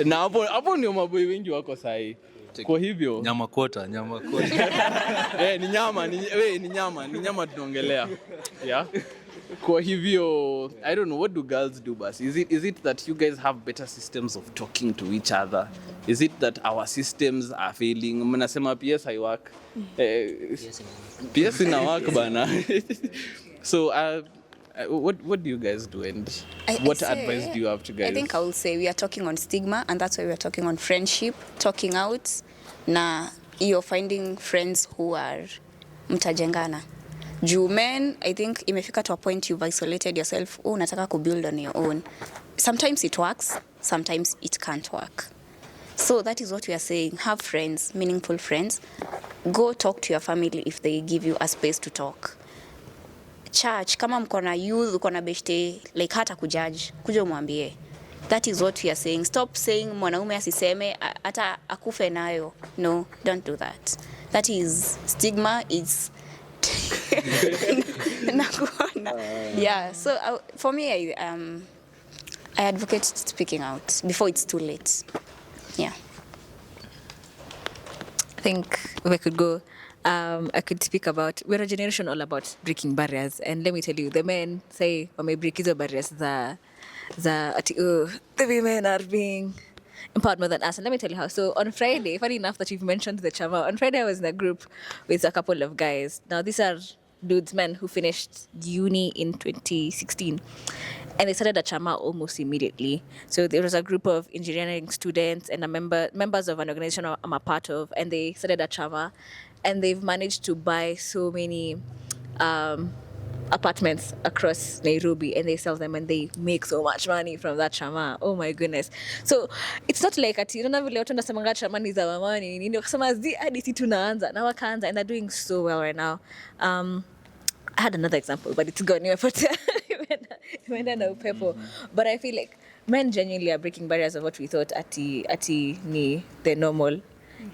na hapo ndio maboy wengi wako sahi. Kwa hivyo nyama kota ni nyama tunaongelea. Yeah. Kwa hivyo I don't know, what do girls do bas? Is it that you guys have better systems of talking to each other? Is it that our systems are failing? Mnasema PS I work. PS ina work bana. So what do you guys do, and what advice do you have to guys? I think I will say we are talking on stigma, and that's why we are talking on friendship, talking out. Na you're finding friends who are mtajengana. Juu men, I think imefika to a point you've isolated yourself. Unataka ku build on your own. Sometimes it works, sometimes it can't work. So that is what we are saying. Have friends, meaningful friends. Go talk to your family if they give you a space to talk. Church, kama mko na youth, uko na beshte, like hata kujudge, kuja umwambie. That is what we are saying. Stop saying mwanaume asiseme hata akufe nayo. No, don't do that. That is stigma. It's yeah. So for me, I advocate speaking out before it's too late. Yeah. I think if I could go, I could speak about, we're a generation all about breaking barriers, and let me tell you, the men say break hizo barriers the women are being empowered more than us. And let me tell you how. So on Friday, funny enough that you've mentioned the chama, on Friday I was in a group with a couple of guys. Now these are dudes, men who finished uni in 2016. And they started a chama almost immediately. So there was a group of engineering students and members of an organization I'm a part of, and they started a chama, and they've managed to buy so many apartments across Nairobi and they sell them and they make so much money from that chama. Oh my goodness. So it's not like ati unaona vile watu wanasemanga chama ni za mamani nini wakasema zi hadi si tunaanza na wakaanza and they're doing so well right now. I had another example but it's gone imeenda na upepo. But I feel like men genuinely are breaking barriers of what we thought ati ni the normal.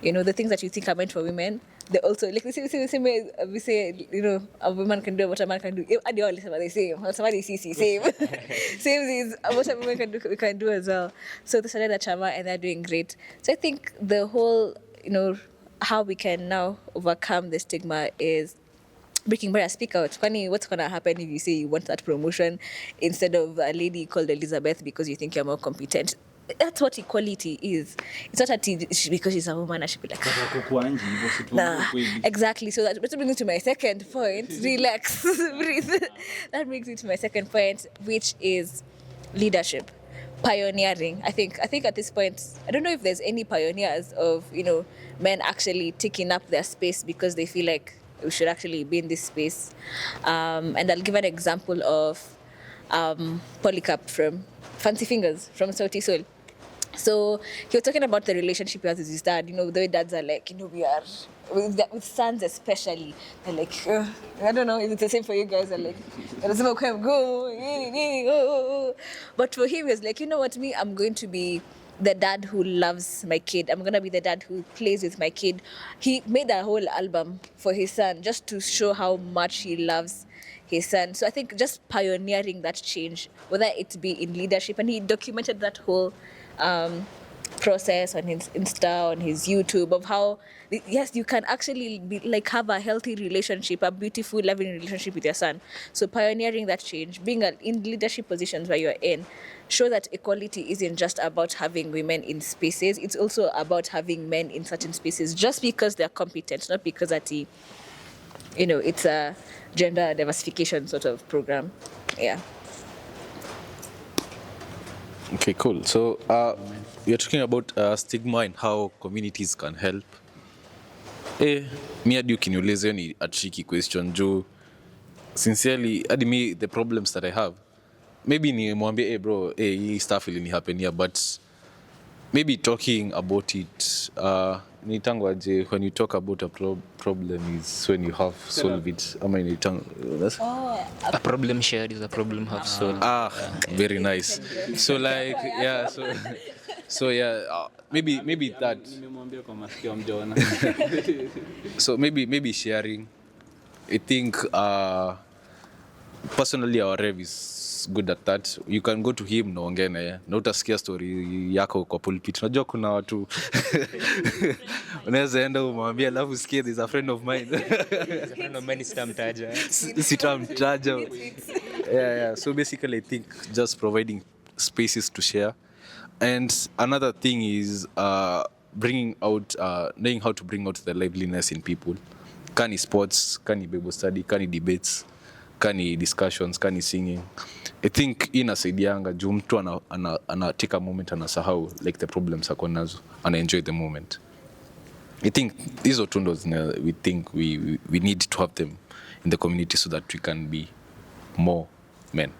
You know, the things that you think are meant for women, they also, like, same way we say, you know, a woman can do what a man can do. And they all listen what they say. Somebody see, same. Same is what a woman can do, we can do as well. So they started a chama and they're doing great. So I think the whole, you know, how we can now overcome the stigma is breaking barriers. Speak out. Kwani, what's going to happen if you say you want that promotion instead of a lady called Elizabeth because you think you're more competent? That's what equality is. It's not because she's a woman, I should be like, nah, exactly. So that brings me to my second point. Relax, breathe. That brings me to my second point, which is leadership, pioneering. I think at this point, I don't know if there's any pioneers of, you know, men actually taking up their space because they feel like we should actually be in this space. And I'll give an example of Polycarp from Fancy Fingers from Sauti Sol. So he was talking about the relationship he has with his dad. You know, the way dads are like, you know, we are with sons especially. They're like, I don't know if it's the same for you guys. They're like, go. But for him, he was like, you know what, me, I'm going to be the dad who loves my kid. I'm going to be the dad who plays with my kid. He made a whole album for his son just to show how much he loves his son. So I think just pioneering that change, whether it be in leadership, and he documented that whole process on his Insta, on his YouTube, of how, yes, you can actually be, like, have a healthy relationship, a beautiful, loving relationship with your son. So pioneering that change, being in leadership positions where you're in, show that equality isn't just about having women in spaces, it's also about having men in certain spaces just because they're competent, not because that, you know, it's a gender diversification sort of program. Yeah. Okay, cool. So we are talking about stigma and how communities can help. Me hadi ukiniuliza hiyo ni a tricky question juu sincerely hadi me the problems that I have maybe ni mwambie bro hii stuff ili ni happen here, but maybe talking about it nitangwaje when you talk about a problem is when you have solved it ama A problem shared is a problem half solved. Very nice. So like yeah, so yeah, maybe that. So maybe sharing. I think personally our Rev is good at that. You can go to him naongea naye na utasikia story yako kwa pulpit. Unajua kuna watu unaweza enda umwambia alafu usikie there's a friend of mine. There's a friend of mine sitamtaja. Yeah. So basically I think just providing spaces to share. And another thing is bringing out knowing how to bring out the liveliness in people. Kani sports, kani Bible study, kani debates, kani discussions, kani singing. I think inasaidianga juu mtu ana take a moment anasahau like the problems ako nazo and enjoy the moment. I think these are tundos we think we need to have them in the community so that we can be more men.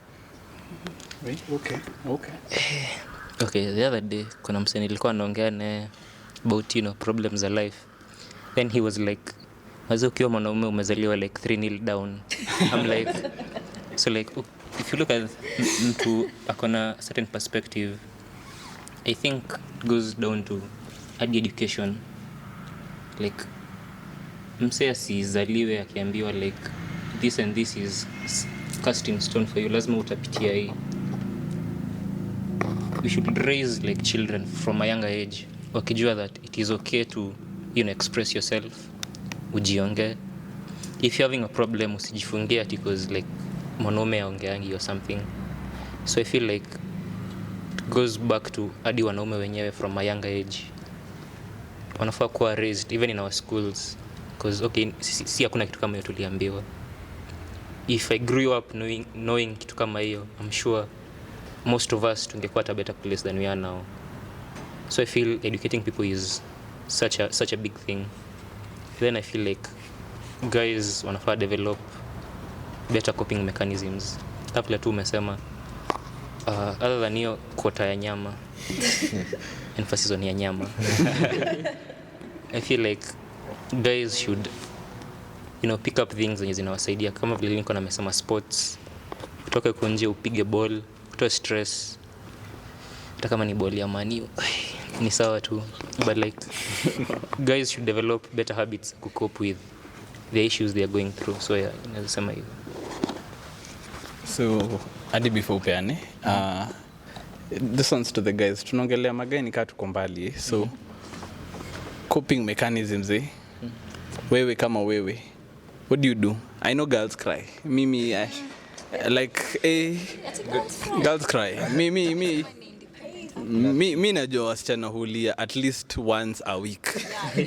Okay, the other day kuna msee nilikuwa naongea naye about, you know, problems of life. Then he was like, wazo ukiwa mwanaume umezaliwa like 3-0 down. I'm like, so like if you look at mtu akona certain perspective, I think it goes down to hadi education. Like msee asizaliwe akiambiwa like this and this is cast in stone for you, lazima utapitia hii. We should raise like children from a younger age wakijua that it is okay to, you know, express yourself, ujionge. If you're having a problem usijifungie ati because like mwanaume aongeangi or something. So I feel like it goes back to hadi wanaume wenyewe from a younger age wanafaa kuwa raised even in our schools, because okay, si hakuna kitu kama hiyo tuliambiwa. If I grew up knowing kitu kama hiyo, I'm sure most of us tungekuwa at a better place than we are now. So I feel educating people is such a big thing. Then I feel like guys wanafaa develop better coping mechanisms. Kabla tu umesema other than hiyo quota ya nyama emphasis on ya nyama. I feel like guys should pick up things zenye zinawasaidia, kama vile Lincoln amesema sports, utoke kunje upige ball, utoe stress, hata kama ni ball ya mani ni sawa tu, but like guys should develop better habits to cope with the issues they are going through. So yeah, nasema hivyo. So hadi before upeane this one's to the guys. Tunaongelea magani kaa tuko mbali so coping mechanisms wewe kama wewe, what do you do? I know girls cry. Mimi girls cry. Mi najua wasichana hulia at least once a week.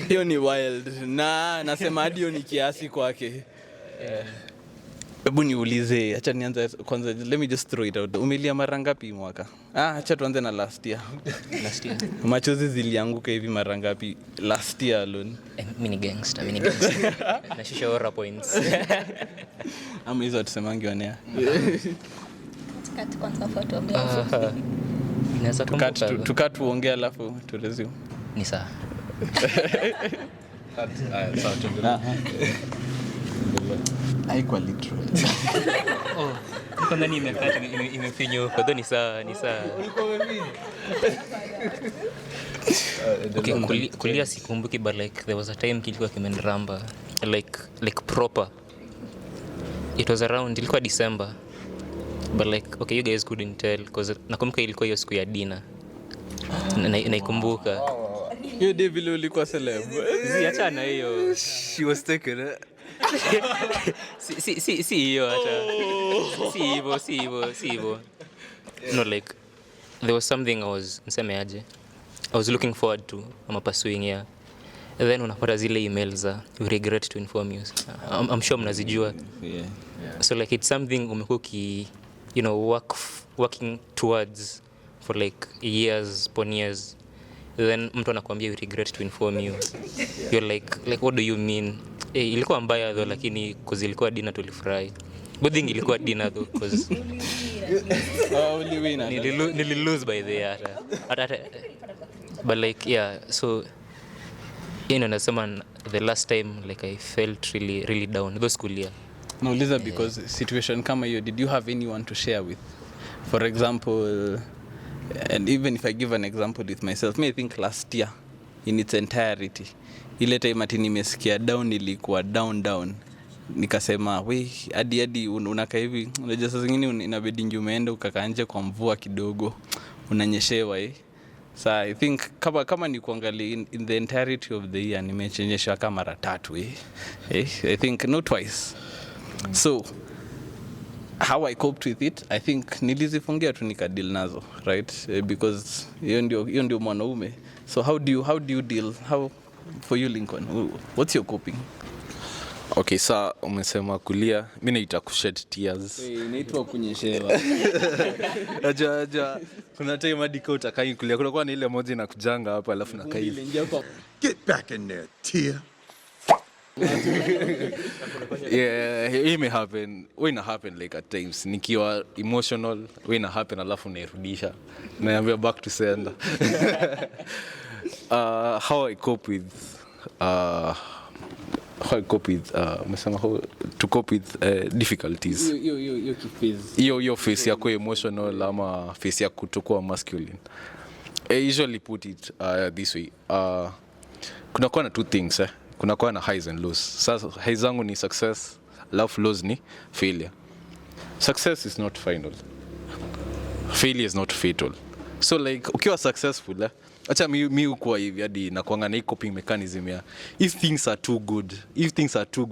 Hiyo ni wild. Nasema hadi hiyo ni kiasi kwake. Hebu niulize, acha nianze kwanza, let me just throw it out. Umelia mara ngapi mwaka? Acha tuanze na last year. Machozi zilianguka hivi mara ngapi last year alone? Mimi ni gangster. Nashusha aura points. Ama hizo tusemangi wanea. Tukati kwanza photo mbele. Inaweza kumbuka. Tukati tuongee alafu tu resume. Ni sawa. Sawa tuendelee. Haikuwa literal. Niko ndani imekata imefinywa kwa ni sawa. Ulikuwa umemini? Okay, kulia sikumbuki, but like there was a time kilikuwa kimeniramba like proper. It was around, ilikuwa December, but like okay, you guys couldn't tell because nakumbuka ilikuwa hiyo siku ya dinner. Naikumbuka. Hiyo day vile ulikuwa celeb. Achana hiyo. She was taken. Si hiyo hata. Si hivyo. No, like there was something I was looking forward to. I'm pursuing here. And then unapata zile emails we regret to inform you. I'm sure mnazijua. Yeah. So like it's something umekuwa working towards for like years upon years. Then mtu anakuambia we regret to inform you. You're like what do you mean? Ilikuwa mbaya though, lakini cause ilikuwa dinner tulifurahi. Good thing ilikuwa dinner though, cause nili lose by the year hata. But like yeah, so nasema the last time like I felt really down those school year. Nauliza because situation kama hiyo, did you have anyone to share with? For example, and even if I give an example with myself, I think last year in its entirety, ile time ati nimesikia down, nilikuwa down, nikasema we hadi unakaa hivi, unajua saa zingine inabidi nje umeenda ukakaa nje kwa mvua kidogo unanyeshewa So I think kama ni kuangalia in the entirety of the year nimechenyeshwa kama mara 3 I think not twice. So how I coped with it, I think nilizifungia tu nikadeal nazo, right? Because hiyo ndio mwanaume. So how do you deal? How for you, Lincoln? What's your coping? Okay, so umesema kulia, mimi naita kushed tears. Inaitwa kunyeshewa. Aja kuna time hadi kwa utakai kulia. Kuna kwa ni ile moja inakujanga hapa alafu nakaa hivi. Get back in there, tear. Yeah, it may happen. When it happen like at times nikiwa emotional, when it happen alafu nairudisha. Naambia back to sender. How I cope with difficulties. Your face yako emotional ama face yako kutokuwa masculine. I usually put it this way. Kuna kwa na two things kuna kwa na highs and lows. Sasa highs zangu ni success, love, lows ni failure. Success is not final. Failure is not fatal. So like ukiwa successful acha mi ukuwa hivi hadi na kuanga na coping mechanism ya if things are too good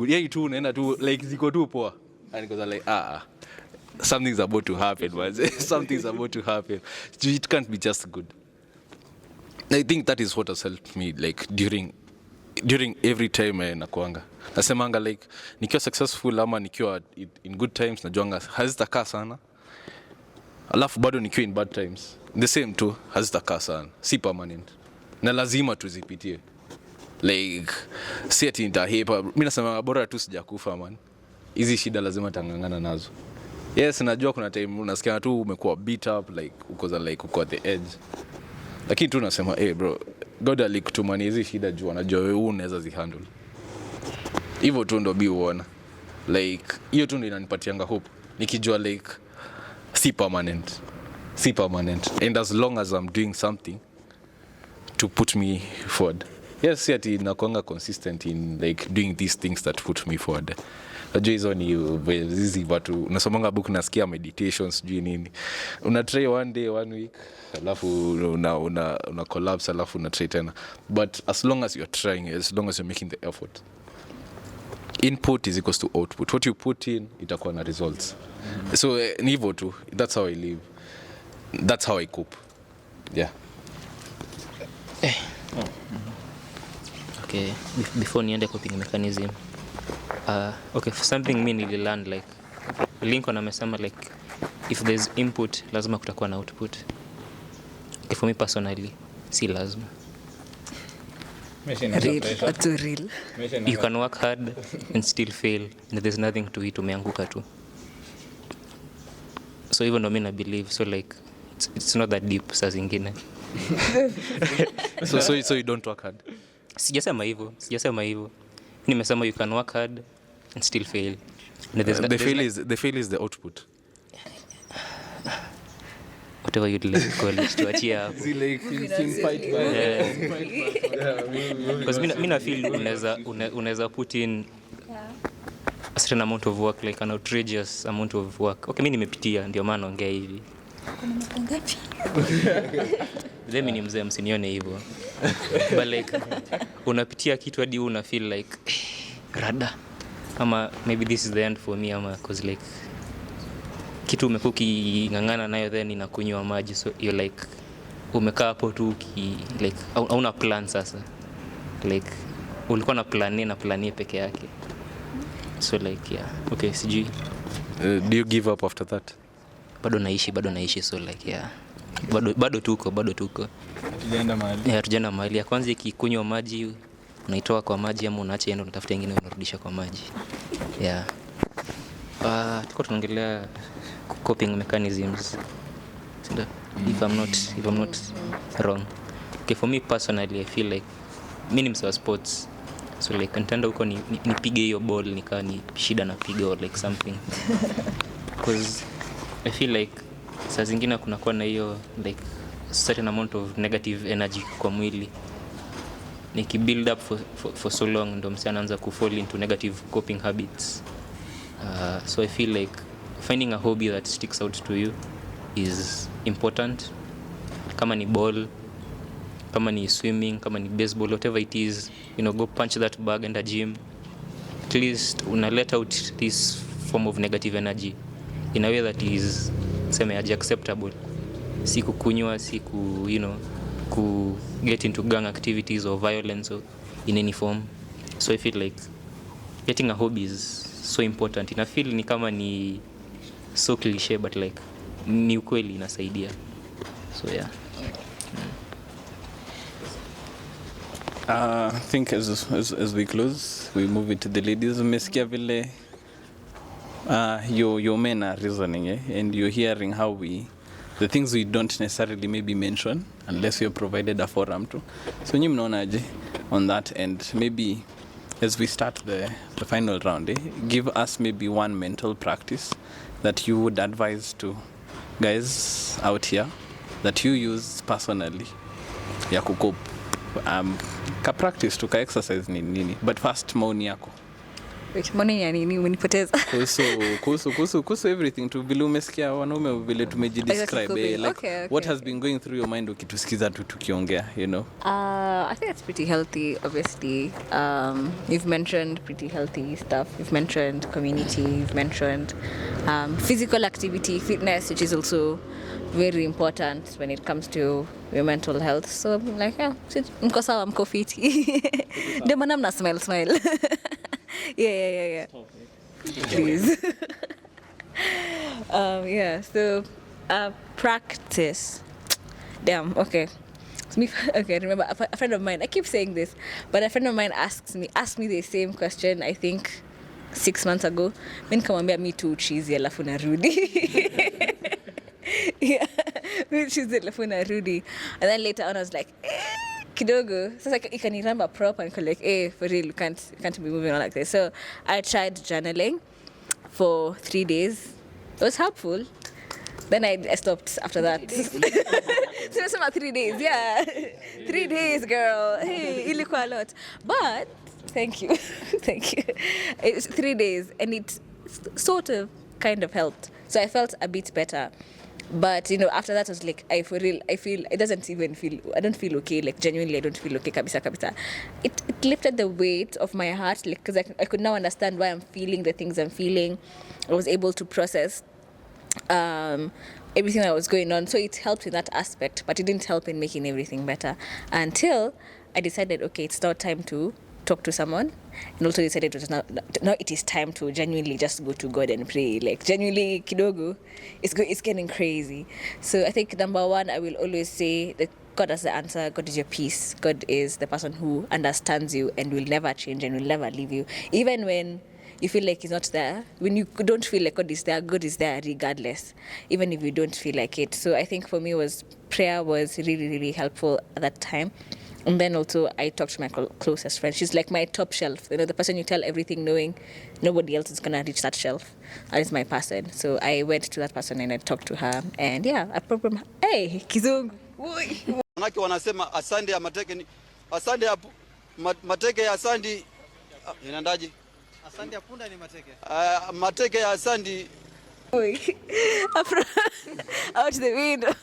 yeah tu unaenda tu like ziko tu poa and because like something's about to happen man. Something's about to happen. It can't be just good. I think that is what has helped me like during every time na kuanga nasemanga like nikiwa successful ama nikiwa in good times najuanga hazitakaa sana, alafu bado nikiwa in bad times the same too hazitakaa sana, si permanent na lazima tuzipitie. Like si ati nitahepa, mimi nasema bora tu sijakufa man. hizi shida lazima tangangana nazo. Yes, najua kuna time unasikia tu umekuwa beat up like uko at the edge. Lakini tu nasema bro, God alikutumania hizi shida juu anajua wewe unaweza zihandle. Hivyo tu ndo uona. Like hiyo tu ndo inanipatianga hope. Nikijua like si permanent. And as long as I'm doing something to put me forward. Yes, ati nakuanga consistent in like doing these things that put me forward. Najua hizo ni hizi watu unasomanga book nasikia meditations sijui nini. Una try one day, 1 week, alafu una collapse, alafu una try tena. But as long as you're trying, as long as you're making the effort, input is equals to output. What you put in itakuwa na results. So ni hivyo tu. That's how I live. That's how I cope. Yeah. Okay, before niende coping mechanism, okay, for something me nililearn like Lincoln amesema like if there's input lazima kutakuwa na output. Okay, for me personally si lazima. Real. You can work hard and still fail and there's nothing to it, umeanguka tu. So even though me na believe, so like it's not that deep saa zingine. So you don't work hard. Sijasema hivyo. Nimesema you can work hard and still fail. The fail is the output. Whatever you'd like to call it, tuachie hapo. Because mina feel unaweza put in a certain amount of work, like an outrageous amount of work. Okay, mimi nimepitia ndio maana naongea hivi. Mimi ni mzee, msinione hivyo. But like unapitia kitu hadi una feel like rada ama maybe this is the end for me ama cause like kitu umekuwa ukingangana nayo then inakunywa maji, so you're like umekaa hapo tu like hauna plan sasa, like ulikuwa na planie peke yake, so like yeah, okay, sijui. Do you give up after that? Bado naishi, so like yeah, bado tuko hatujaenda mahali. Ya kwanza ikikunywa maji unaitoa kwa maji ama unaacha enda unatafuta nyingine unarudisha kwa maji. Yeah. Tuko tunaongelea coping mechanisms. Sinda? If I'm not wrong. Okay, for me personally I feel like mimi ni mswa sports. So like nitaenda huko nipige hiyo ball nikaa ni shida napiga or like something. Because I feel like saa zingine kunakuwa na hiyo like certain amount of negative energy kwa mwili. Build up for so long ndo msee anaanza fall into negative coping habits. So I feel like finding a hobby that sticks out to you is important. Kama ni ball, kama ni swimming, kama ni baseball, whatever it is, go punch that bag in the gym. At least una let out this form of negative energy in a way that is acceptable. Si kukunywa, si ku get into gang activities or violence or in any form. So I feel like getting a hobby is so important. And I feel ni kama ni so cliche but like ni ukweli inasaidia. So yeah. I think as we close, we move it to the ladies. Umesikia vile your men are reasoning, and you're hearing how the things we don't necessarily maybe mention unless you're provided a forum to. So nyinyi mnaonaje on that end? Maybe as we start the final round, give us maybe one mental practice that you would advise to guys out here that you use personally ya kucope. Ka practice to ka exercise nini. But first maoni yako. Wait, maoni ya nini umenipoteza? Kuhusu everything tu vile umesikia wanaume vile tumejidescribe like okay. What has been going through your mind ukitusikiza tu tukiongea, I think it's pretty healthy, obviously. You've mentioned pretty healthy stuff. You've mentioned community, you've mentioned physical activity, fitness, which is also very important when it comes to your mental health. So I'm like, yeah, mko sawa, mko fiti. Ndio maana mna smile. Yeah. Please. Yeah, so practice. Damn, okay. Okay, remember a friend of mine, I keep saying this, but a friend of mine asked me the same question, I think 6 months ago. Mi nikamwambia mi tu cheesy alafu narudi. Yeah, mi cheesy alafu narudi. And then later on I was like, kidogo. Sasa ikaniramba proper and like, for real, you can't be moving on like this. So I tried journaling for 3 days. It was helpful. Then I stopped after that. So it's about 3 days, yeah. 3 days, girl. Hey, ilikuwa a lot. But thank you. Thank you. It was 3 days and it sort of kind of helped. So I felt a bit better. But after that I was like, I feel I don't feel okay, like genuinely I don't feel okay kabisa. It lifted the weight of my heart, like, because I could now understand why I'm feeling the things I'm feeling. I was able to process everything that was going on, so it helped in that aspect, but it didn't help in making everything better until I decided, okay, it's now time to talk to someone, and also decided now it is time to genuinely just go to God and pray, like genuinely kidogo it's getting crazy. So I think number one, I will always say that God is the answer. God is your peace. God is the person who understands you and will never change and will never leave you, even when you feel like he's not there. When you don't feel like God is there regardless, even if you don't feel like it. So I think for me prayer was really, really helpful at that time. And then also I talked to my closest friend. She's like my top shelf. The person you tell everything knowing nobody else is going to reach that shelf. That is my person. So I went to that person and I talked to her. And yeah, a problem. Hey, kizungu. Wanake wanasema asande ya mateke ni asande ya mateke ya asandi inaendaje? Asante ya punda ni mateke. Mateke ya asandi. Out the window.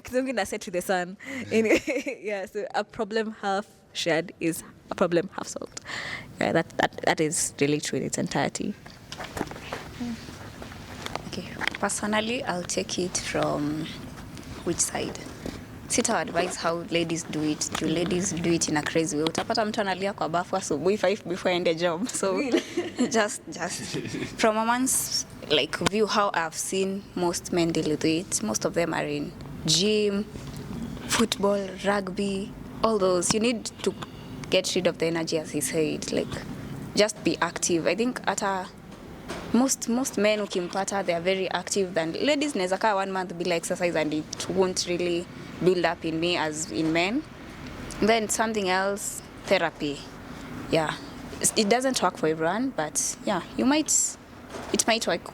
Kizungu na set to the sun. Anyway, yeah, so a problem half shared is a problem half solved. Yeah, that is really true in its entirety. Okay, personally, I'll take it from which side. Sita advise how ladies do it. Do ladies do it in a crazy way? Utapata mtu analia kwa bafu asubuhi 5 before end the job. So just from a man's view, how I've seen most men deal with it. Most of them are in gym, football, rugby, all those. You need to get rid of the energy, as he said. Just be active. I think most men ukimpata, they are very active than ladies. Naweza kaa 1 month bila exercise and it won't really build up in me as in men. Then something else, therapy. Yeah, it doesn't work for everyone, but yeah, it might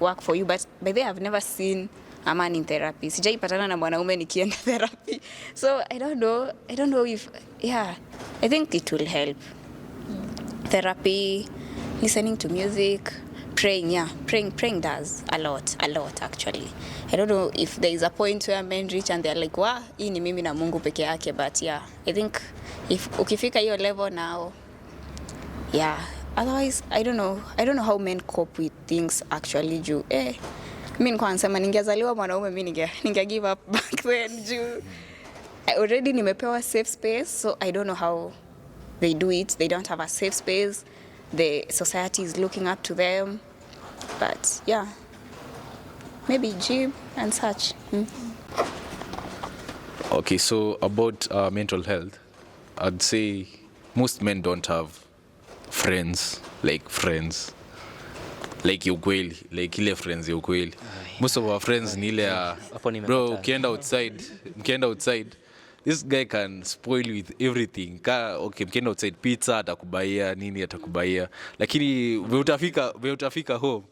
work for you. But by the way, I've never seen a man in therapy. Sijaipatana na mwanaume nikienda therapy. So I don't know if, yeah, I think it will help. Therapy, listening to music, praying. Yeah, praying does a lot actually. I don't know if there is a point where men reach and they're like, wow, hii ni mimi na Mungu peke yake, but yeah, I think if ukifika hiyo level now, yeah, otherwise I don't know how men cope with things actually. Juu mimi nilikuwa nasema ningezaliwa mwanaume mimi ninge give up back then. Juu already nimepewa safe space, so I don't know how they do it. They don't have a safe space. The society is looking up to them, but yeah, maybe gym and such. Okay, so about mental health, I'd say most men don't have friends like ya ukweli, like ile friends ya ukweli. Most of our friends ni ile bro, ukienda outside, this guy can spoil you with everything. Okay, mkienda outside, pizza atakubaia, nini atakubaia, lakini we utafika home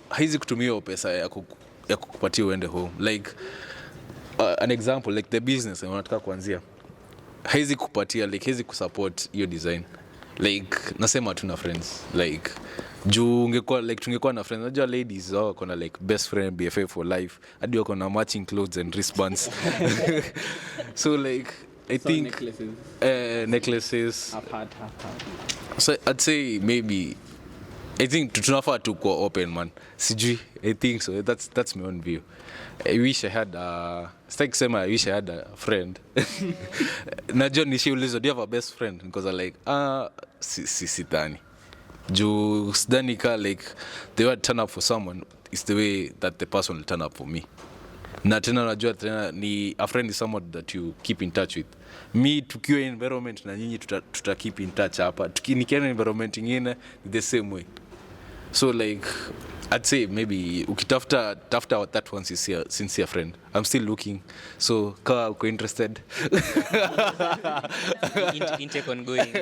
haizi kutumia pesa ya kukupatia uende home. An example, like the business unataka kuanzia, haizi kupatia, haizi kusupport your design. Nasema tuna friends, juu tungekuwa na friends. Unajua ladies wako na best friend, BFF for life, hadi wako na matching clothes and wristbands. So I think necklaces. So I'd say maybe I think tunafaa tu kuwa open, man. Sijui, I think so. That's my own view. I wish I had I wish I had a friend. Najua nishiulizo, do you have a best friend? Because I'm sitani. Juu sidhani ka the way I turn up for someone is the way that the person will turn up for me. Na tena unajua tena ni a friend is someone that you keep in touch with. Me tukiwa environment na nyinyi tuta keep in touch hapa. Nikienda environment nyingine the same way. So like I'd say maybe ukitafuta that one sincere friend. I'm still looking. So kama uko interested. Intake ongoing.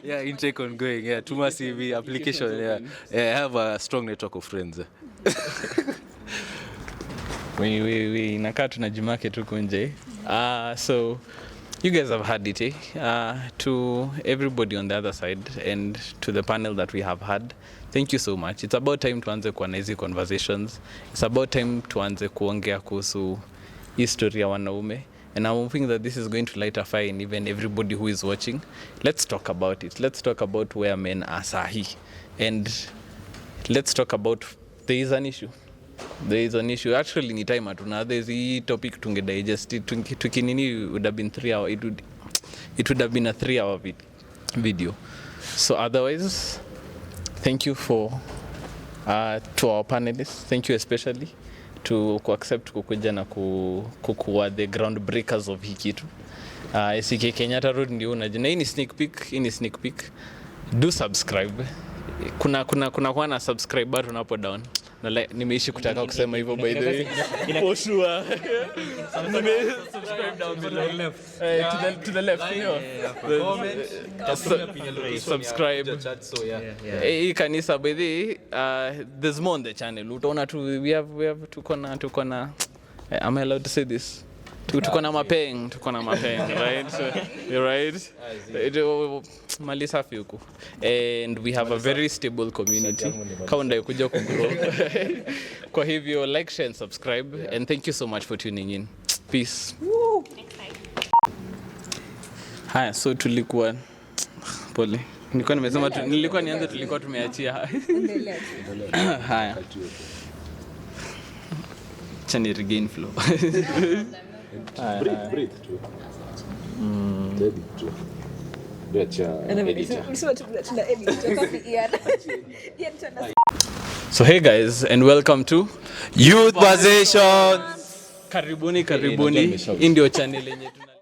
Yeah, intake ongoing. Yeah, tuma CV application. Yeah. I have a strong network of friends. We inakaa tunajimake tuko nje. So you guys have had it, eh? To everybody on the other side and to the panel that we have had, thank you so much. It's about time tuanze kuwa na hizi conversations. It's about time tuanze kuongea kuhusu history ya wanaume. And I'm hoping that this is going to light a fire in even everybody who is watching. Let's talk about it. Let's talk about where men are sahi. And let's talk about there is an issue. There is an issue. Actually, ni time atuna. There's a topic tunge digest. Tukinini would have been 3 hours. It would have been a 3-hour video. So otherwise, thank you to our panelists. Thank you especially to accept kukuja na kukuwa the groundbreakers of hii kitu. A.C.K Kenyatta Road ndio unajua. Hii ni sneak peek. Do subscribe. Kuna na subscribe button hapo down. Na nimeishi kutaka kusema hivyo by the way. For sure. Subscribe down below. To the left. Comment. Subscribe. Hii kanisa by the way, there's more on the channel. Utaona tu we have tuko na am I allowed to say this? Tuko na mapeng, right? So, you're right. Mali safi huku. And we have a very stable community. Kaunda kuja kugrow. Kwa hivyo like, share and subscribe, and thank you so much for tuning in. Peace. Haya, so tulikuwa pole. Nilikuwa nianze tulikuwa tumeachia. Haya. Chani regain flow. Breathe too. Edit too. So hey guys, and welcome to Youthversations. Karibuni. Hii ndio channel yenye